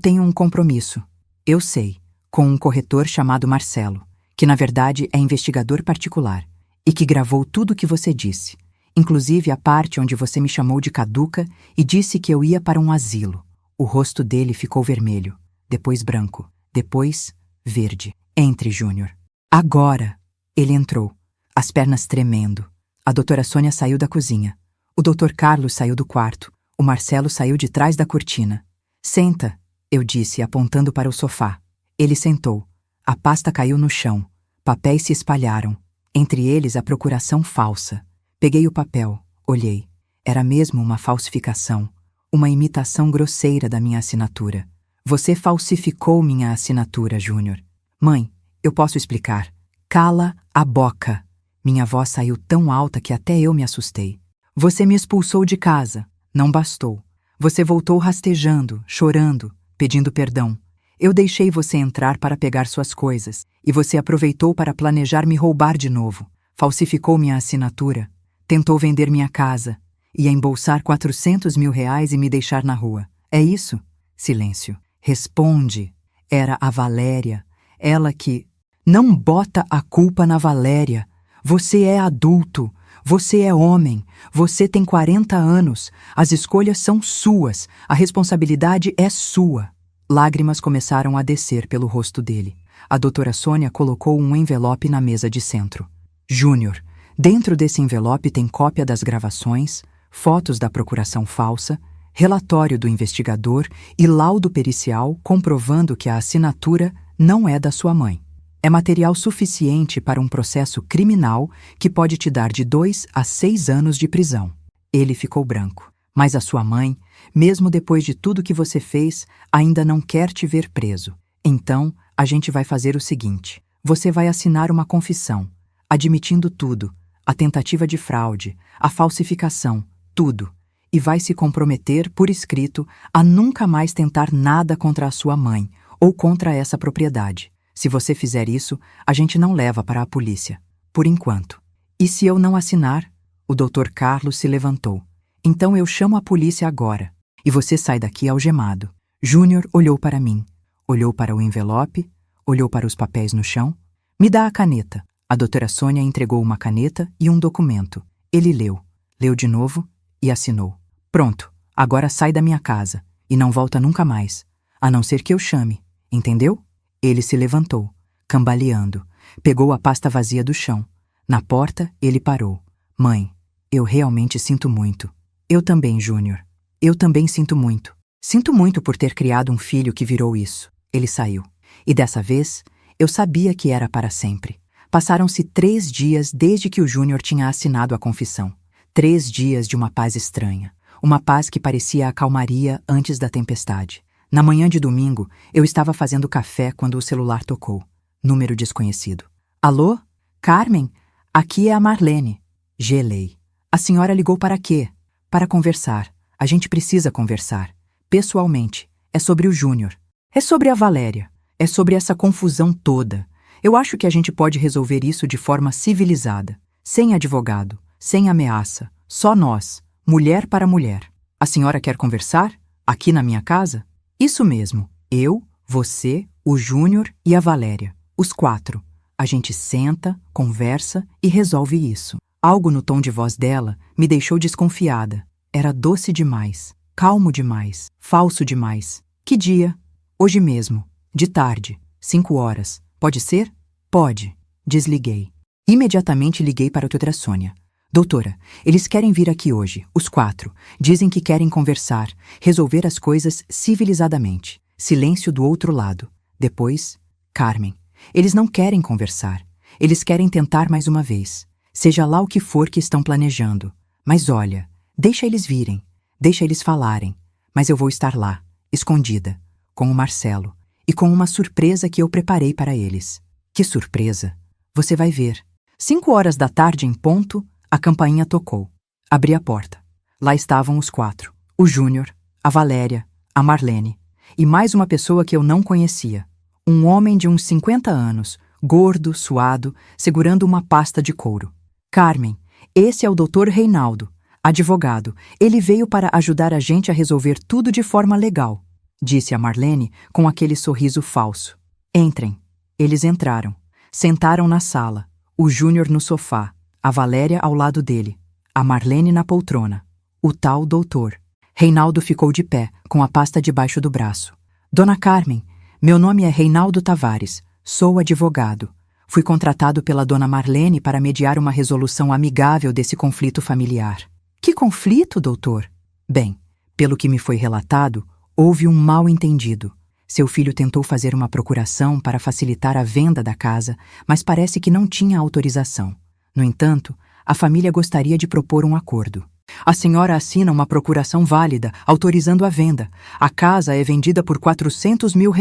tenho um compromisso. Eu sei, com um corretor chamado Marcelo, que na verdade é investigador particular, e que gravou tudo o que você disse, inclusive a parte onde você me chamou de caduca e disse que eu ia para um asilo. O rosto dele ficou vermelho, depois branco, depois verde. Entre, Júnior. Agora! Ele entrou, as pernas tremendo. A doutora Sônia saiu da cozinha. O doutor Carlos saiu do quarto. O Marcelo saiu de trás da cortina. Senta, eu disse, apontando para o sofá. Ele sentou. A pasta caiu no chão. Papéis se espalharam. Entre eles a procuração falsa. Peguei o papel, olhei. Era mesmo uma falsificação. Uma imitação grosseira da minha assinatura. Você falsificou minha assinatura, Júnior. Mãe, eu posso explicar. Cala a boca. Minha voz saiu tão alta que até eu me assustei. Você me expulsou de casa. Não bastou. Você voltou rastejando, chorando, pedindo perdão. Eu deixei você entrar para pegar suas coisas, e você aproveitou para planejar me roubar de novo. Falsificou minha assinatura. Tentou vender minha casa. Ia embolsar 400 mil reais e me deixar na rua. É isso? Silêncio. Responde. Era a Valéria. Ela que... Não bota a culpa na Valéria. Você é adulto. Você é homem. Você tem 40 anos. As escolhas são suas. A responsabilidade é sua. Lágrimas começaram a descer pelo rosto dele. A doutora Sônia colocou um envelope na mesa de centro. Júnior, dentro desse envelope tem cópia das gravações, fotos da procuração falsa, relatório do investigador e laudo pericial comprovando que a assinatura não é da sua mãe. É material suficiente para um processo criminal que pode te dar de 2 a 6 anos de prisão. Ele ficou branco. Mas a sua mãe, mesmo depois de tudo que você fez, ainda não quer te ver preso. Então, a gente vai fazer o seguinte. Você vai assinar uma confissão, admitindo tudo, a tentativa de fraude, a falsificação, tudo. E vai se comprometer, por escrito, a nunca mais tentar nada contra a sua mãe ou contra essa propriedade. Se você fizer isso, a gente não leva para a polícia. Por enquanto. E se eu não assinar? O doutor Carlos se levantou. Então eu chamo a polícia agora. E você sai daqui algemado. Júnior olhou para mim. Olhou para o envelope. Olhou para os papéis no chão. Me dá a caneta. A doutora Sônia entregou uma caneta e um documento. Ele leu. Leu de novo e assinou. Pronto. Agora sai da minha casa. E não volta nunca mais. A não ser que eu chame. Entendeu? Ele se levantou, cambaleando. Pegou a pasta vazia do chão. Na porta, ele parou. Mãe, eu realmente sinto muito. Eu também, Júnior. Eu também sinto muito. Sinto muito por ter criado um filho que virou isso. Ele saiu. E dessa vez, eu sabia que era para sempre. Passaram-se 3 dias desde que o Júnior tinha assinado a confissão. 3 dias de uma paz estranha. Uma paz que parecia a calmaria antes da tempestade. Na manhã de domingo, eu estava fazendo café quando o celular tocou. Número desconhecido. Alô? Carmen? Aqui é a Marlene. Gelei. A senhora ligou para quê? Para conversar. A gente precisa conversar. Pessoalmente. É sobre o Júnior. É sobre a Valéria. É sobre essa confusão toda. Eu acho que a gente pode resolver isso de forma civilizada. Sem advogado. Sem ameaça. Só nós. Mulher para mulher. A senhora quer conversar? Aqui na minha casa? Isso mesmo. Eu, você, o Júnior e a Valéria. Os 4. A gente senta, conversa e resolve isso. Algo no tom de voz dela me deixou desconfiada. Era doce demais, calmo demais, falso demais. Que dia? Hoje mesmo. De tarde. 5 horas. Pode ser? Pode. Desliguei. Imediatamente liguei para a doutora Sônia. Doutora, eles querem vir aqui hoje, os 4. Dizem que querem conversar, resolver as coisas civilizadamente. Silêncio do outro lado. Depois, Carmen. Eles não querem conversar. Eles querem tentar mais uma vez. Seja lá o que for que estão planejando. Mas olha, deixa eles virem. Deixa eles falarem. Mas eu vou estar lá, escondida, com o Marcelo, e com uma surpresa que eu preparei para eles. Que surpresa! Você vai ver. 5 horas da tarde em ponto, a campainha tocou. Abri a porta. Lá estavam os 4. O Júnior, a Valéria, a Marlene e mais uma pessoa que eu não conhecia. Um homem de uns 50 anos, gordo, suado, segurando uma pasta de couro. Carmen, esse é o Dr. Reinaldo, advogado. Ele veio para ajudar a gente a resolver tudo de forma legal, disse a Marlene com aquele sorriso falso. Entrem. Eles entraram. Sentaram na sala. O Júnior no sofá, a Valéria ao lado dele, a Marlene na poltrona. O tal doutor. Reinaldo ficou de pé, com a pasta debaixo do braço. Dona Carmen, meu nome é Reinaldo Tavares, sou advogado. Fui contratado pela dona Marlene para mediar uma resolução amigável desse conflito familiar. Que conflito, doutor? Bem, pelo que me foi relatado, houve um mal-entendido. Seu filho tentou fazer uma procuração para facilitar a venda da casa, mas parece que não tinha autorização. No entanto, a família gostaria de propor um acordo. A senhora assina uma procuração válida, autorizando a venda. A casa é vendida por R$400 mil.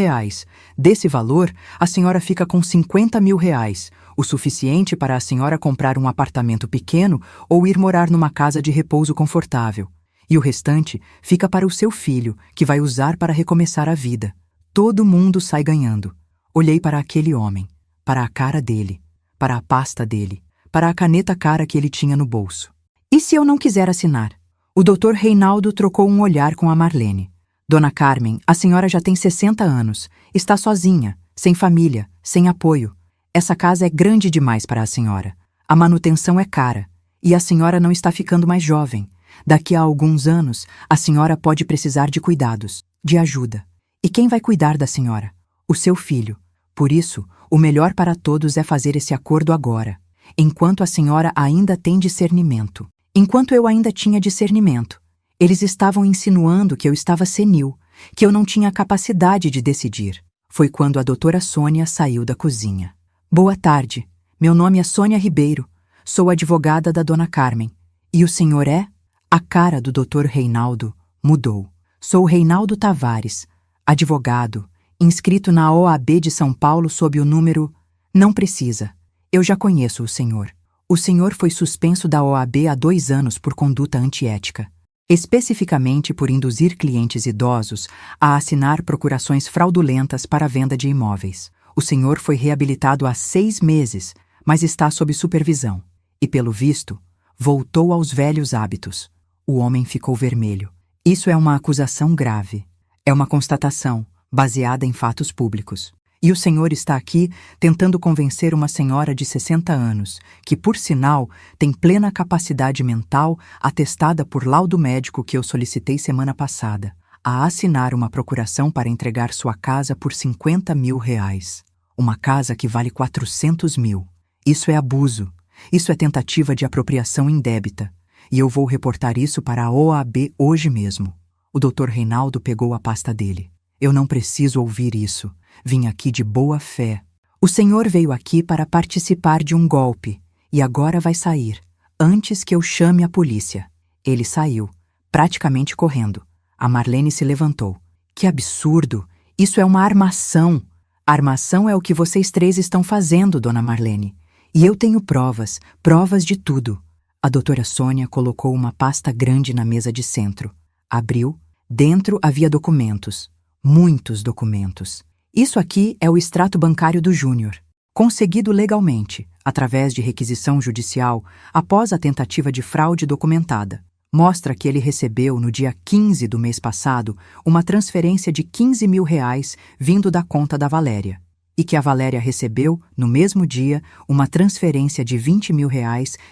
Desse valor, a senhora fica com R$50 mil, o suficiente para a senhora comprar um apartamento pequeno ou ir morar numa casa de repouso confortável. E o restante fica para o seu filho, que vai usar para recomeçar a vida. Todo mundo sai ganhando. Olhei para aquele homem, para a cara dele, para a pasta dele, para a caneta cara que ele tinha no bolso. E se eu não quiser assinar? O Dr. Reinaldo trocou um olhar com a Marlene. Dona Carmen, a senhora já tem 60 anos, está sozinha, sem família, sem apoio. Essa casa é grande demais para a senhora. A manutenção é cara, e a senhora não está ficando mais jovem. Daqui a alguns anos, a senhora pode precisar de cuidados, de ajuda. E quem vai cuidar da senhora? O seu filho. Por isso, o melhor para todos é fazer esse acordo agora, enquanto a senhora ainda tem discernimento. Enquanto eu ainda tinha discernimento, eles estavam insinuando que eu estava senil, que eu não tinha capacidade de decidir. Foi quando a doutora Sônia saiu da cozinha. Boa tarde, meu nome é Sônia Ribeiro, sou advogada da dona Carmen. E o senhor é? A cara do Dr. Reinaldo mudou. Sou Reinaldo Tavares, advogado, inscrito na OAB de São Paulo sob o número... Não precisa, eu já conheço o senhor. O senhor foi suspenso da OAB há 2 anos por conduta antiética, especificamente por induzir clientes idosos a assinar procurações fraudulentas para a venda de imóveis. O senhor foi reabilitado há 6 meses, mas está sob supervisão. E, pelo visto, voltou aos velhos hábitos. O homem ficou vermelho. Isso é uma acusação grave. É uma constatação, baseada em fatos públicos. E o senhor está aqui tentando convencer uma senhora de 60 anos, que, por sinal, tem plena capacidade mental atestada por laudo médico que eu solicitei semana passada, a assinar uma procuração para entregar sua casa por R$50 mil. Uma casa que vale R$400 mil. Isso é abuso. Isso é tentativa de apropriação indébita. E eu vou reportar isso para a OAB hoje mesmo. O Dr. Reinaldo pegou a pasta dele. Eu não preciso ouvir isso. Vim aqui de boa fé. O senhor veio aqui para participar de um golpe e agora vai sair, antes que eu chame a polícia. Ele saiu, praticamente correndo. A Marlene se levantou. Que absurdo! Isso é uma armação. A armação é o que vocês 3 estão fazendo, dona Marlene. E eu tenho provas, provas de tudo. A doutora Sônia colocou uma pasta grande na mesa de centro. Abriu. Dentro havia documentos. Muitos documentos. Isso aqui é o extrato bancário do Júnior, conseguido legalmente, através de requisição judicial, após a tentativa de fraude documentada. Mostra que ele recebeu, no dia 15 do mês passado, uma transferência de R$15 mil vindo da conta da Valéria, e que a Valéria recebeu, no mesmo dia, uma transferência de R$20 mil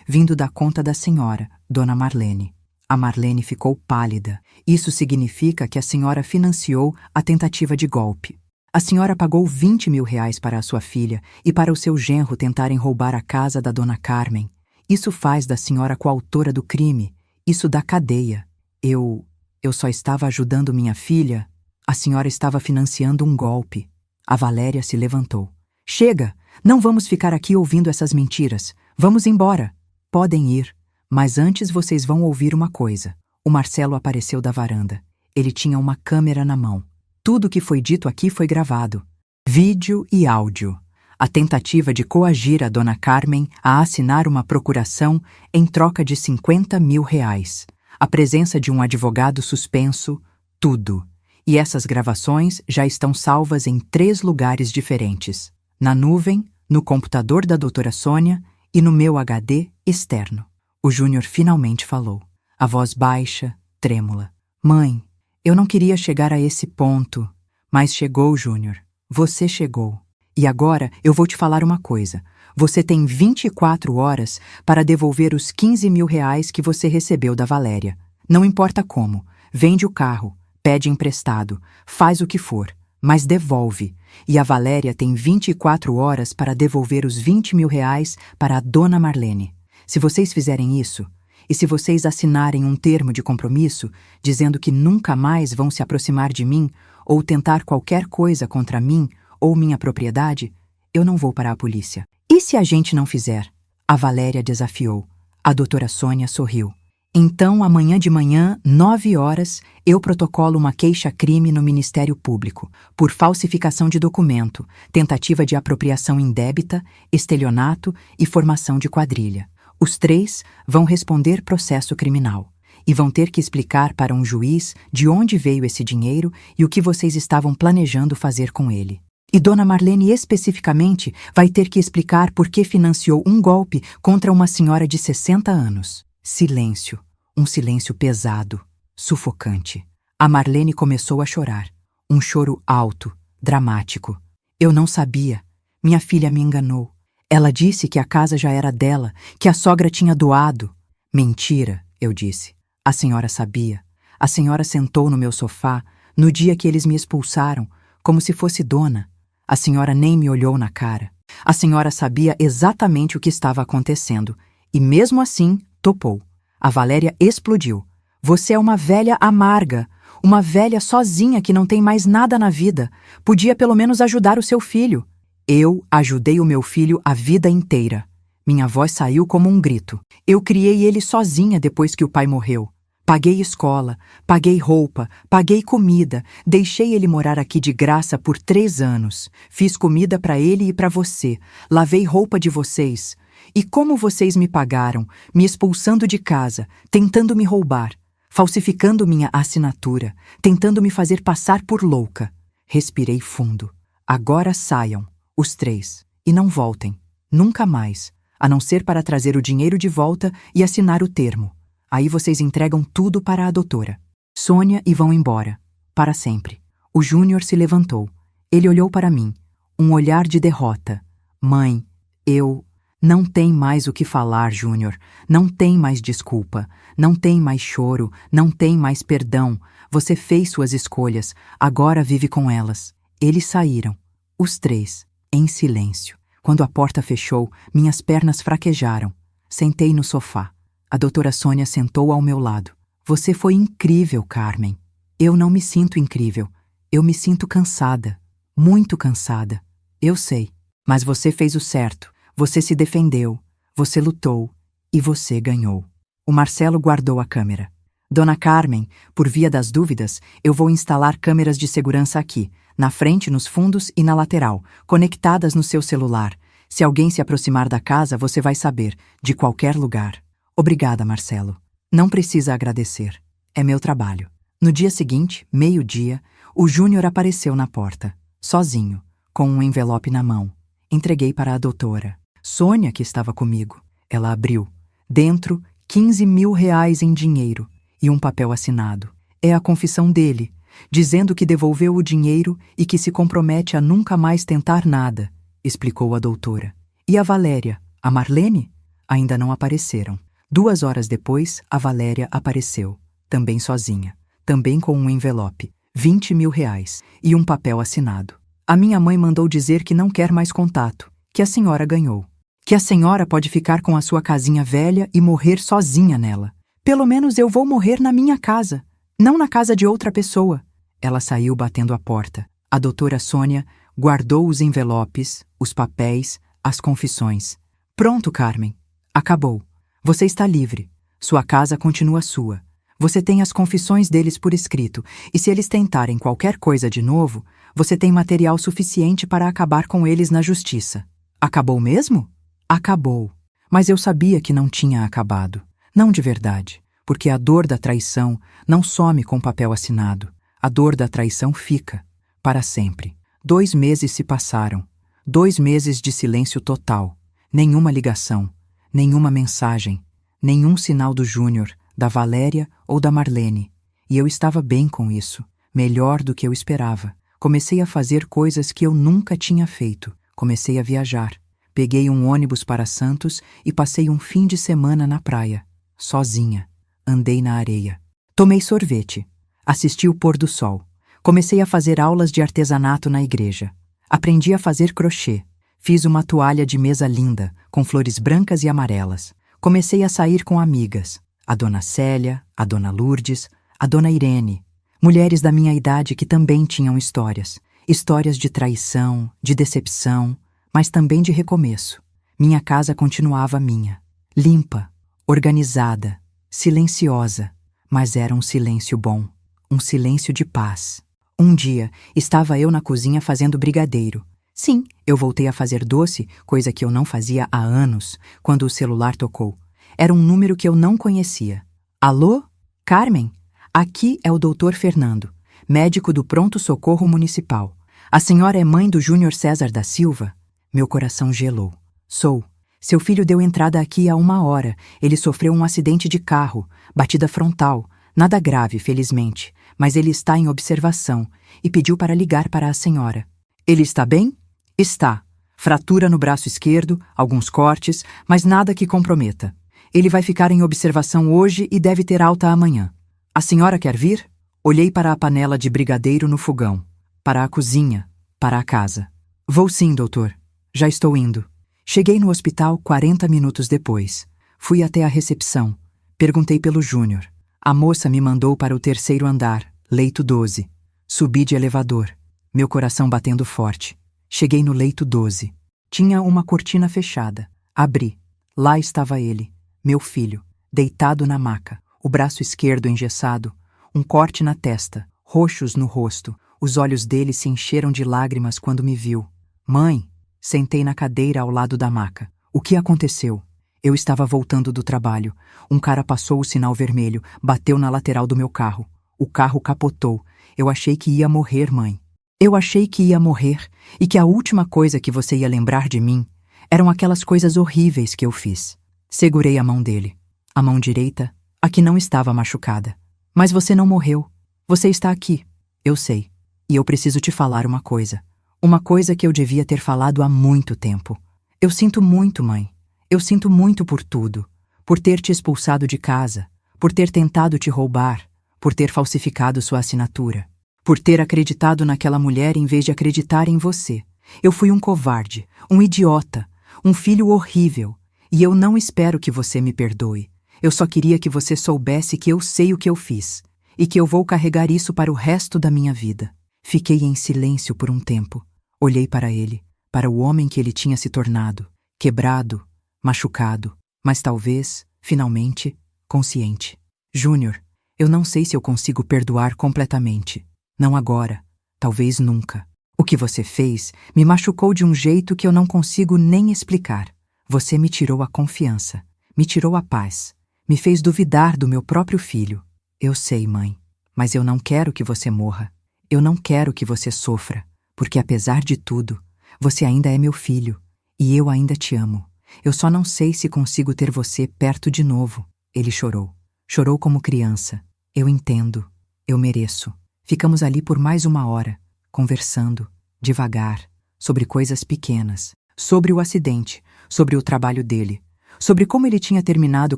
vindo da conta da senhora, dona Marlene. A Marlene ficou pálida. Isso significa que a senhora financiou a tentativa de golpe. A senhora pagou R$20 mil para a sua filha e para o seu genro tentarem roubar a casa da dona Carmen. Isso faz da senhora coautora do crime. Isso dá cadeia. Eu só estava ajudando minha filha. A senhora estava financiando um golpe. A Valéria se levantou. Chega! Não vamos ficar aqui ouvindo essas mentiras. Vamos embora. Podem ir. Mas antes vocês vão ouvir uma coisa. O Marcelo apareceu da varanda. Ele tinha uma câmera na mão. Tudo o que foi dito aqui foi gravado. Vídeo e áudio. A tentativa de coagir a dona Carmen a assinar uma procuração em troca de R$ 50.000. A presença de um advogado suspenso. Tudo. E essas gravações já estão salvas em 3 lugares diferentes. Na nuvem, no computador da doutora Sônia e no meu HD externo. O Júnior finalmente falou. A voz baixa, trêmula. Mãe, eu não queria chegar a esse ponto. Mas chegou, Júnior. Você chegou. E agora eu vou te falar uma coisa. Você tem 24 horas para devolver os R$ 15.000 que você recebeu da Valéria. Não importa como. Vende o carro, pede emprestado, faz o que for, mas devolve. E a Valéria tem 24 horas para devolver os R$ 20.000 para a dona Marlene. Se vocês fizerem isso, e se vocês assinarem um termo de compromisso dizendo que nunca mais vão se aproximar de mim ou tentar qualquer coisa contra mim ou minha propriedade, eu não vou para a polícia. E se a gente não fizer? A Valéria desafiou. A doutora Sônia sorriu. Então, amanhã de manhã, 9 horas, eu protocolo uma queixa-crime no Ministério Público por falsificação de documento, tentativa de apropriação indébita, estelionato e formação de quadrilha. Os 3 vão responder processo criminal e vão ter que explicar para um juiz de onde veio esse dinheiro e o que vocês estavam planejando fazer com ele. E Dona Marlene especificamente vai ter que explicar por que financiou um golpe contra uma senhora de 60 anos. Silêncio. Um silêncio pesado, sufocante. A Marlene começou a chorar. Um choro alto, dramático. Eu não sabia. Minha filha me enganou. Ela disse que a casa já era dela, que a sogra tinha doado. Mentira, eu disse. A senhora sabia. A senhora sentou no meu sofá no dia que eles me expulsaram, como se fosse dona. A senhora nem me olhou na cara. A senhora sabia exatamente o que estava acontecendo e, mesmo assim, topou. A Valéria explodiu. Você é uma velha amarga, uma velha sozinha que não tem mais nada na vida. Podia pelo menos ajudar o seu filho. Eu ajudei o meu filho a vida inteira. Minha voz saiu como um grito. Eu criei ele sozinha depois que o pai morreu. Paguei escola, paguei roupa, paguei comida, deixei ele morar aqui de graça por 3 anos. Fiz comida para ele e para você, lavei roupa de vocês. E como vocês me pagaram, me expulsando de casa, tentando me roubar, falsificando minha assinatura, tentando me fazer passar por louca. Respirei fundo. Agora saiam, os 3, e não voltem, nunca mais, a não ser para trazer o dinheiro de volta e assinar o termo. Aí vocês entregam tudo para a doutora Sônia e vão embora, para sempre. O Júnior se levantou. Ele olhou para mim, um olhar de derrota. Mãe, eu... Não tem mais o que falar, Júnior. Não tem mais desculpa. Não tem mais choro. Não tem mais perdão. Você fez suas escolhas. Agora vive com elas. Eles saíram. Os 3, em silêncio. Quando a porta fechou, minhas pernas fraquejaram. Sentei no sofá. A doutora Sônia sentou ao meu lado. Você foi incrível, Carmen. Eu não me sinto incrível. Eu me sinto cansada. Muito cansada. Eu sei. Mas você fez o certo. Você se defendeu. Você lutou. E você ganhou. O Marcelo guardou a câmera. Dona Carmen, por via das dúvidas, eu vou instalar câmeras de segurança aqui, na frente, nos fundos e na lateral, conectadas no seu celular. Se alguém se aproximar da casa, você vai saber, de qualquer lugar. Obrigada, Marcelo. Não precisa agradecer. É meu trabalho. No dia seguinte, 12:00, o Júnior apareceu na porta, sozinho, com um envelope na mão. Entreguei para a doutora Sônia, que estava comigo. Ela abriu. Dentro, R$ 15.000 em dinheiro e um papel assinado. É a confissão dele, dizendo que devolveu o dinheiro e que se compromete a nunca mais tentar nada, explicou a doutora. E a Valéria, a Marlene? Ainda não apareceram. 2 horas depois, a Valéria apareceu, também sozinha, também com um envelope, R$ 20.000 e um papel assinado. A minha mãe mandou dizer que não quer mais contato, que a senhora ganhou. Que a senhora pode ficar com a sua casinha velha e morrer sozinha nela. Pelo menos eu vou morrer na minha casa, não na casa de outra pessoa. Ela saiu batendo a porta. A doutora Sônia guardou os envelopes, os papéis, as confissões. Pronto, Carmen. Acabou. Você está livre. Sua casa continua sua. Você tem as confissões deles por escrito, e se eles tentarem qualquer coisa de novo, você tem material suficiente para acabar com eles na justiça. Acabou mesmo? Acabou. Mas eu sabia que não tinha acabado. Não de verdade, porque a dor da traição não some com papel assinado. A dor da traição fica, para sempre. 2 meses se passaram. 2 meses de silêncio total. Nenhuma ligação, nenhuma mensagem, nenhum sinal do Júnior, da Valéria ou da Marlene. E eu estava bem com isso, melhor do que eu esperava. Comecei a fazer coisas que eu nunca tinha feito. Comecei a viajar. Peguei um ônibus para Santos e passei um fim de semana na praia, sozinha. Andei na areia. Tomei sorvete. Assisti o pôr do sol. Comecei a fazer aulas de artesanato na igreja. Aprendi a fazer crochê. Fiz uma toalha de mesa linda, com flores brancas e amarelas. Comecei a sair com amigas. A dona Célia, a dona Lourdes, a dona Irene. Mulheres da minha idade que também tinham histórias. Histórias de traição, de decepção, mas também de recomeço. Minha casa continuava minha. Limpa, organizada, silenciosa. Mas era um silêncio bom. Um silêncio de paz. Um dia, estava eu na cozinha fazendo brigadeiro. Sim, eu voltei a fazer doce, coisa que eu não fazia há anos, quando o celular tocou. Era um número que eu não conhecia. Alô? Carmen? Aqui é o doutor Fernando, médico do Pronto-Socorro Municipal. A senhora é mãe do Júnior César da Silva? Meu coração gelou. Sou. Seu filho deu entrada aqui há 1 hora. Ele sofreu um acidente de carro, batida frontal. Nada grave, felizmente, mas ele está em observação e pediu para ligar para a senhora. Ele está bem? Está. Fratura no braço esquerdo, alguns cortes, mas nada que comprometa. Ele vai ficar em observação hoje e deve ter alta amanhã. A senhora quer vir? Olhei para a panela de brigadeiro no fogão, para a cozinha, para a casa. Vou sim, doutor. Já estou indo. Cheguei no hospital 40 minutos depois. Fui até a recepção. Perguntei pelo Júnior. A moça me mandou para o 3º andar, leito 12. Subi de elevador, meu coração batendo forte. Cheguei no leito 12. Tinha uma cortina fechada. Abri. Lá estava ele, meu filho, deitado na maca, o braço esquerdo engessado, um corte na testa, roxos no rosto. Os olhos dele se encheram de lágrimas quando me viu. Mãe! Sentei na cadeira ao lado da maca. O que aconteceu? Eu estava voltando do trabalho. Um cara passou o sinal vermelho, bateu na lateral do meu carro. O carro capotou. Eu achei que ia morrer, mãe. Eu achei que ia morrer e que a última coisa que você ia lembrar de mim eram aquelas coisas horríveis que eu fiz. Segurei a mão dele. A mão direita, a que não estava machucada. Mas você não morreu. Você está aqui. Eu sei. E eu preciso te falar uma coisa. Uma coisa que eu devia ter falado há muito tempo. Eu sinto muito, mãe. Eu sinto muito por tudo. Por ter te expulsado de casa. Por ter tentado te roubar. Por ter falsificado sua assinatura. Por ter acreditado naquela mulher em vez de acreditar em você. Eu fui um covarde, um idiota, um filho horrível. E eu não espero que você me perdoe. Eu só queria que você soubesse que eu sei o que eu fiz. E que eu vou carregar isso para o resto da minha vida. Fiquei em silêncio por um tempo. Olhei para ele, para o homem que ele tinha se tornado. Quebrado, machucado, mas talvez, finalmente, consciente. Júnior, eu não sei se eu consigo perdoar completamente. Não agora, talvez nunca. O que você fez me machucou de um jeito que eu não consigo nem explicar. Você me tirou a confiança, me tirou a paz, me fez duvidar do meu próprio filho. Eu sei, mãe, mas eu não quero que você morra. Eu não quero que você sofra, porque apesar de tudo, você ainda é meu filho, e eu ainda te amo. Eu só não sei se consigo ter você perto de novo. Ele chorou. Chorou como criança. Eu entendo. Eu mereço. Ficamos ali por mais 1 hora, conversando, devagar, sobre coisas pequenas, sobre o acidente, sobre o trabalho dele, sobre como ele tinha terminado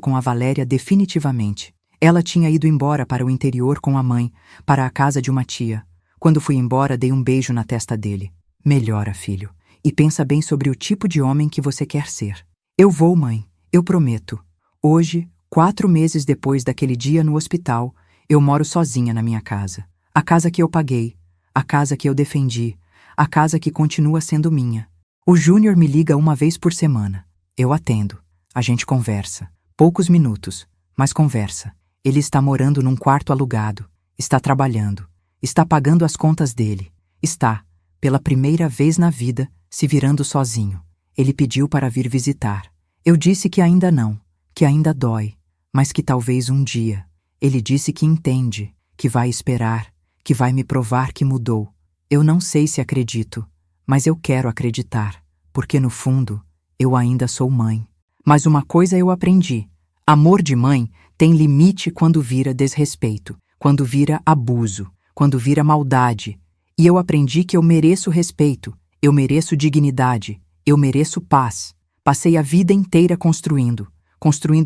com a Valéria definitivamente. Ela tinha ido embora para o interior com a mãe, para a casa de uma tia. Quando fui embora, dei um beijo na testa dele. Melhora, filho, e pensa bem sobre o tipo de homem que você quer ser. Eu vou, mãe, eu prometo. Hoje, 4 meses depois daquele dia no hospital, eu moro sozinha na minha casa. A casa que eu paguei, a casa que eu defendi, a casa que continua sendo minha. O Júnior me liga uma vez por semana. Eu atendo. A gente conversa. Poucos minutos, mas conversa. Ele está morando num quarto alugado. Está trabalhando. Está pagando as contas dele. Está, pela primeira vez na vida, se virando sozinho. Ele pediu para vir visitar. Eu disse que ainda não, que ainda dói, mas que talvez um dia. Ele disse que entende, que vai esperar, que vai me provar que mudou. Eu não sei se acredito, mas eu quero acreditar, porque no fundo, eu ainda sou mãe. Mas uma coisa eu aprendi: amor de mãe tem limite quando vira desrespeito, quando vira abuso, quando vira maldade. E eu aprendi que eu mereço respeito, eu mereço dignidade, eu mereço paz. Passei a vida inteira construindo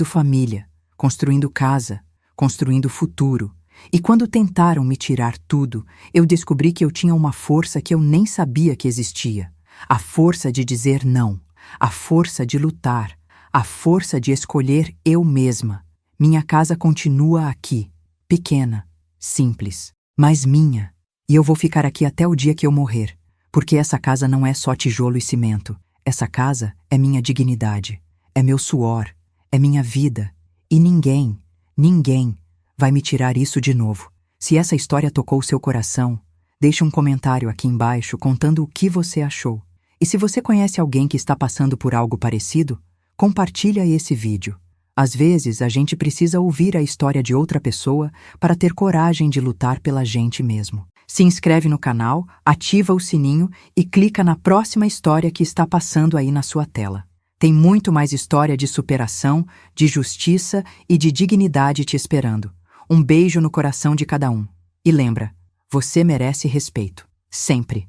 família, construindo casa, construindo futuro. E quando tentaram me tirar tudo, eu descobri que eu tinha uma força que eu nem sabia que existia. A força de dizer não, a força de lutar, a força de escolher eu mesma. Minha casa continua aqui, pequena, simples, mas minha. E eu vou ficar aqui até o dia que eu morrer, porque essa casa não é só tijolo e cimento. Essa casa é minha dignidade, é meu suor, é minha vida. E ninguém vai me tirar isso de novo. Se essa história tocou seu coração, deixe um comentário aqui embaixo contando o que você achou. E se você conhece alguém que está passando por algo parecido, compartilha esse vídeo. Às vezes, a gente precisa ouvir a história de outra pessoa para ter coragem de lutar pela gente mesmo. Se inscreve no canal, ativa o sininho e clica na próxima história que está passando aí na sua tela. Tem muito mais história de superação, de justiça e de dignidade te esperando. Um beijo no coração de cada um. E lembra, você merece respeito. Sempre.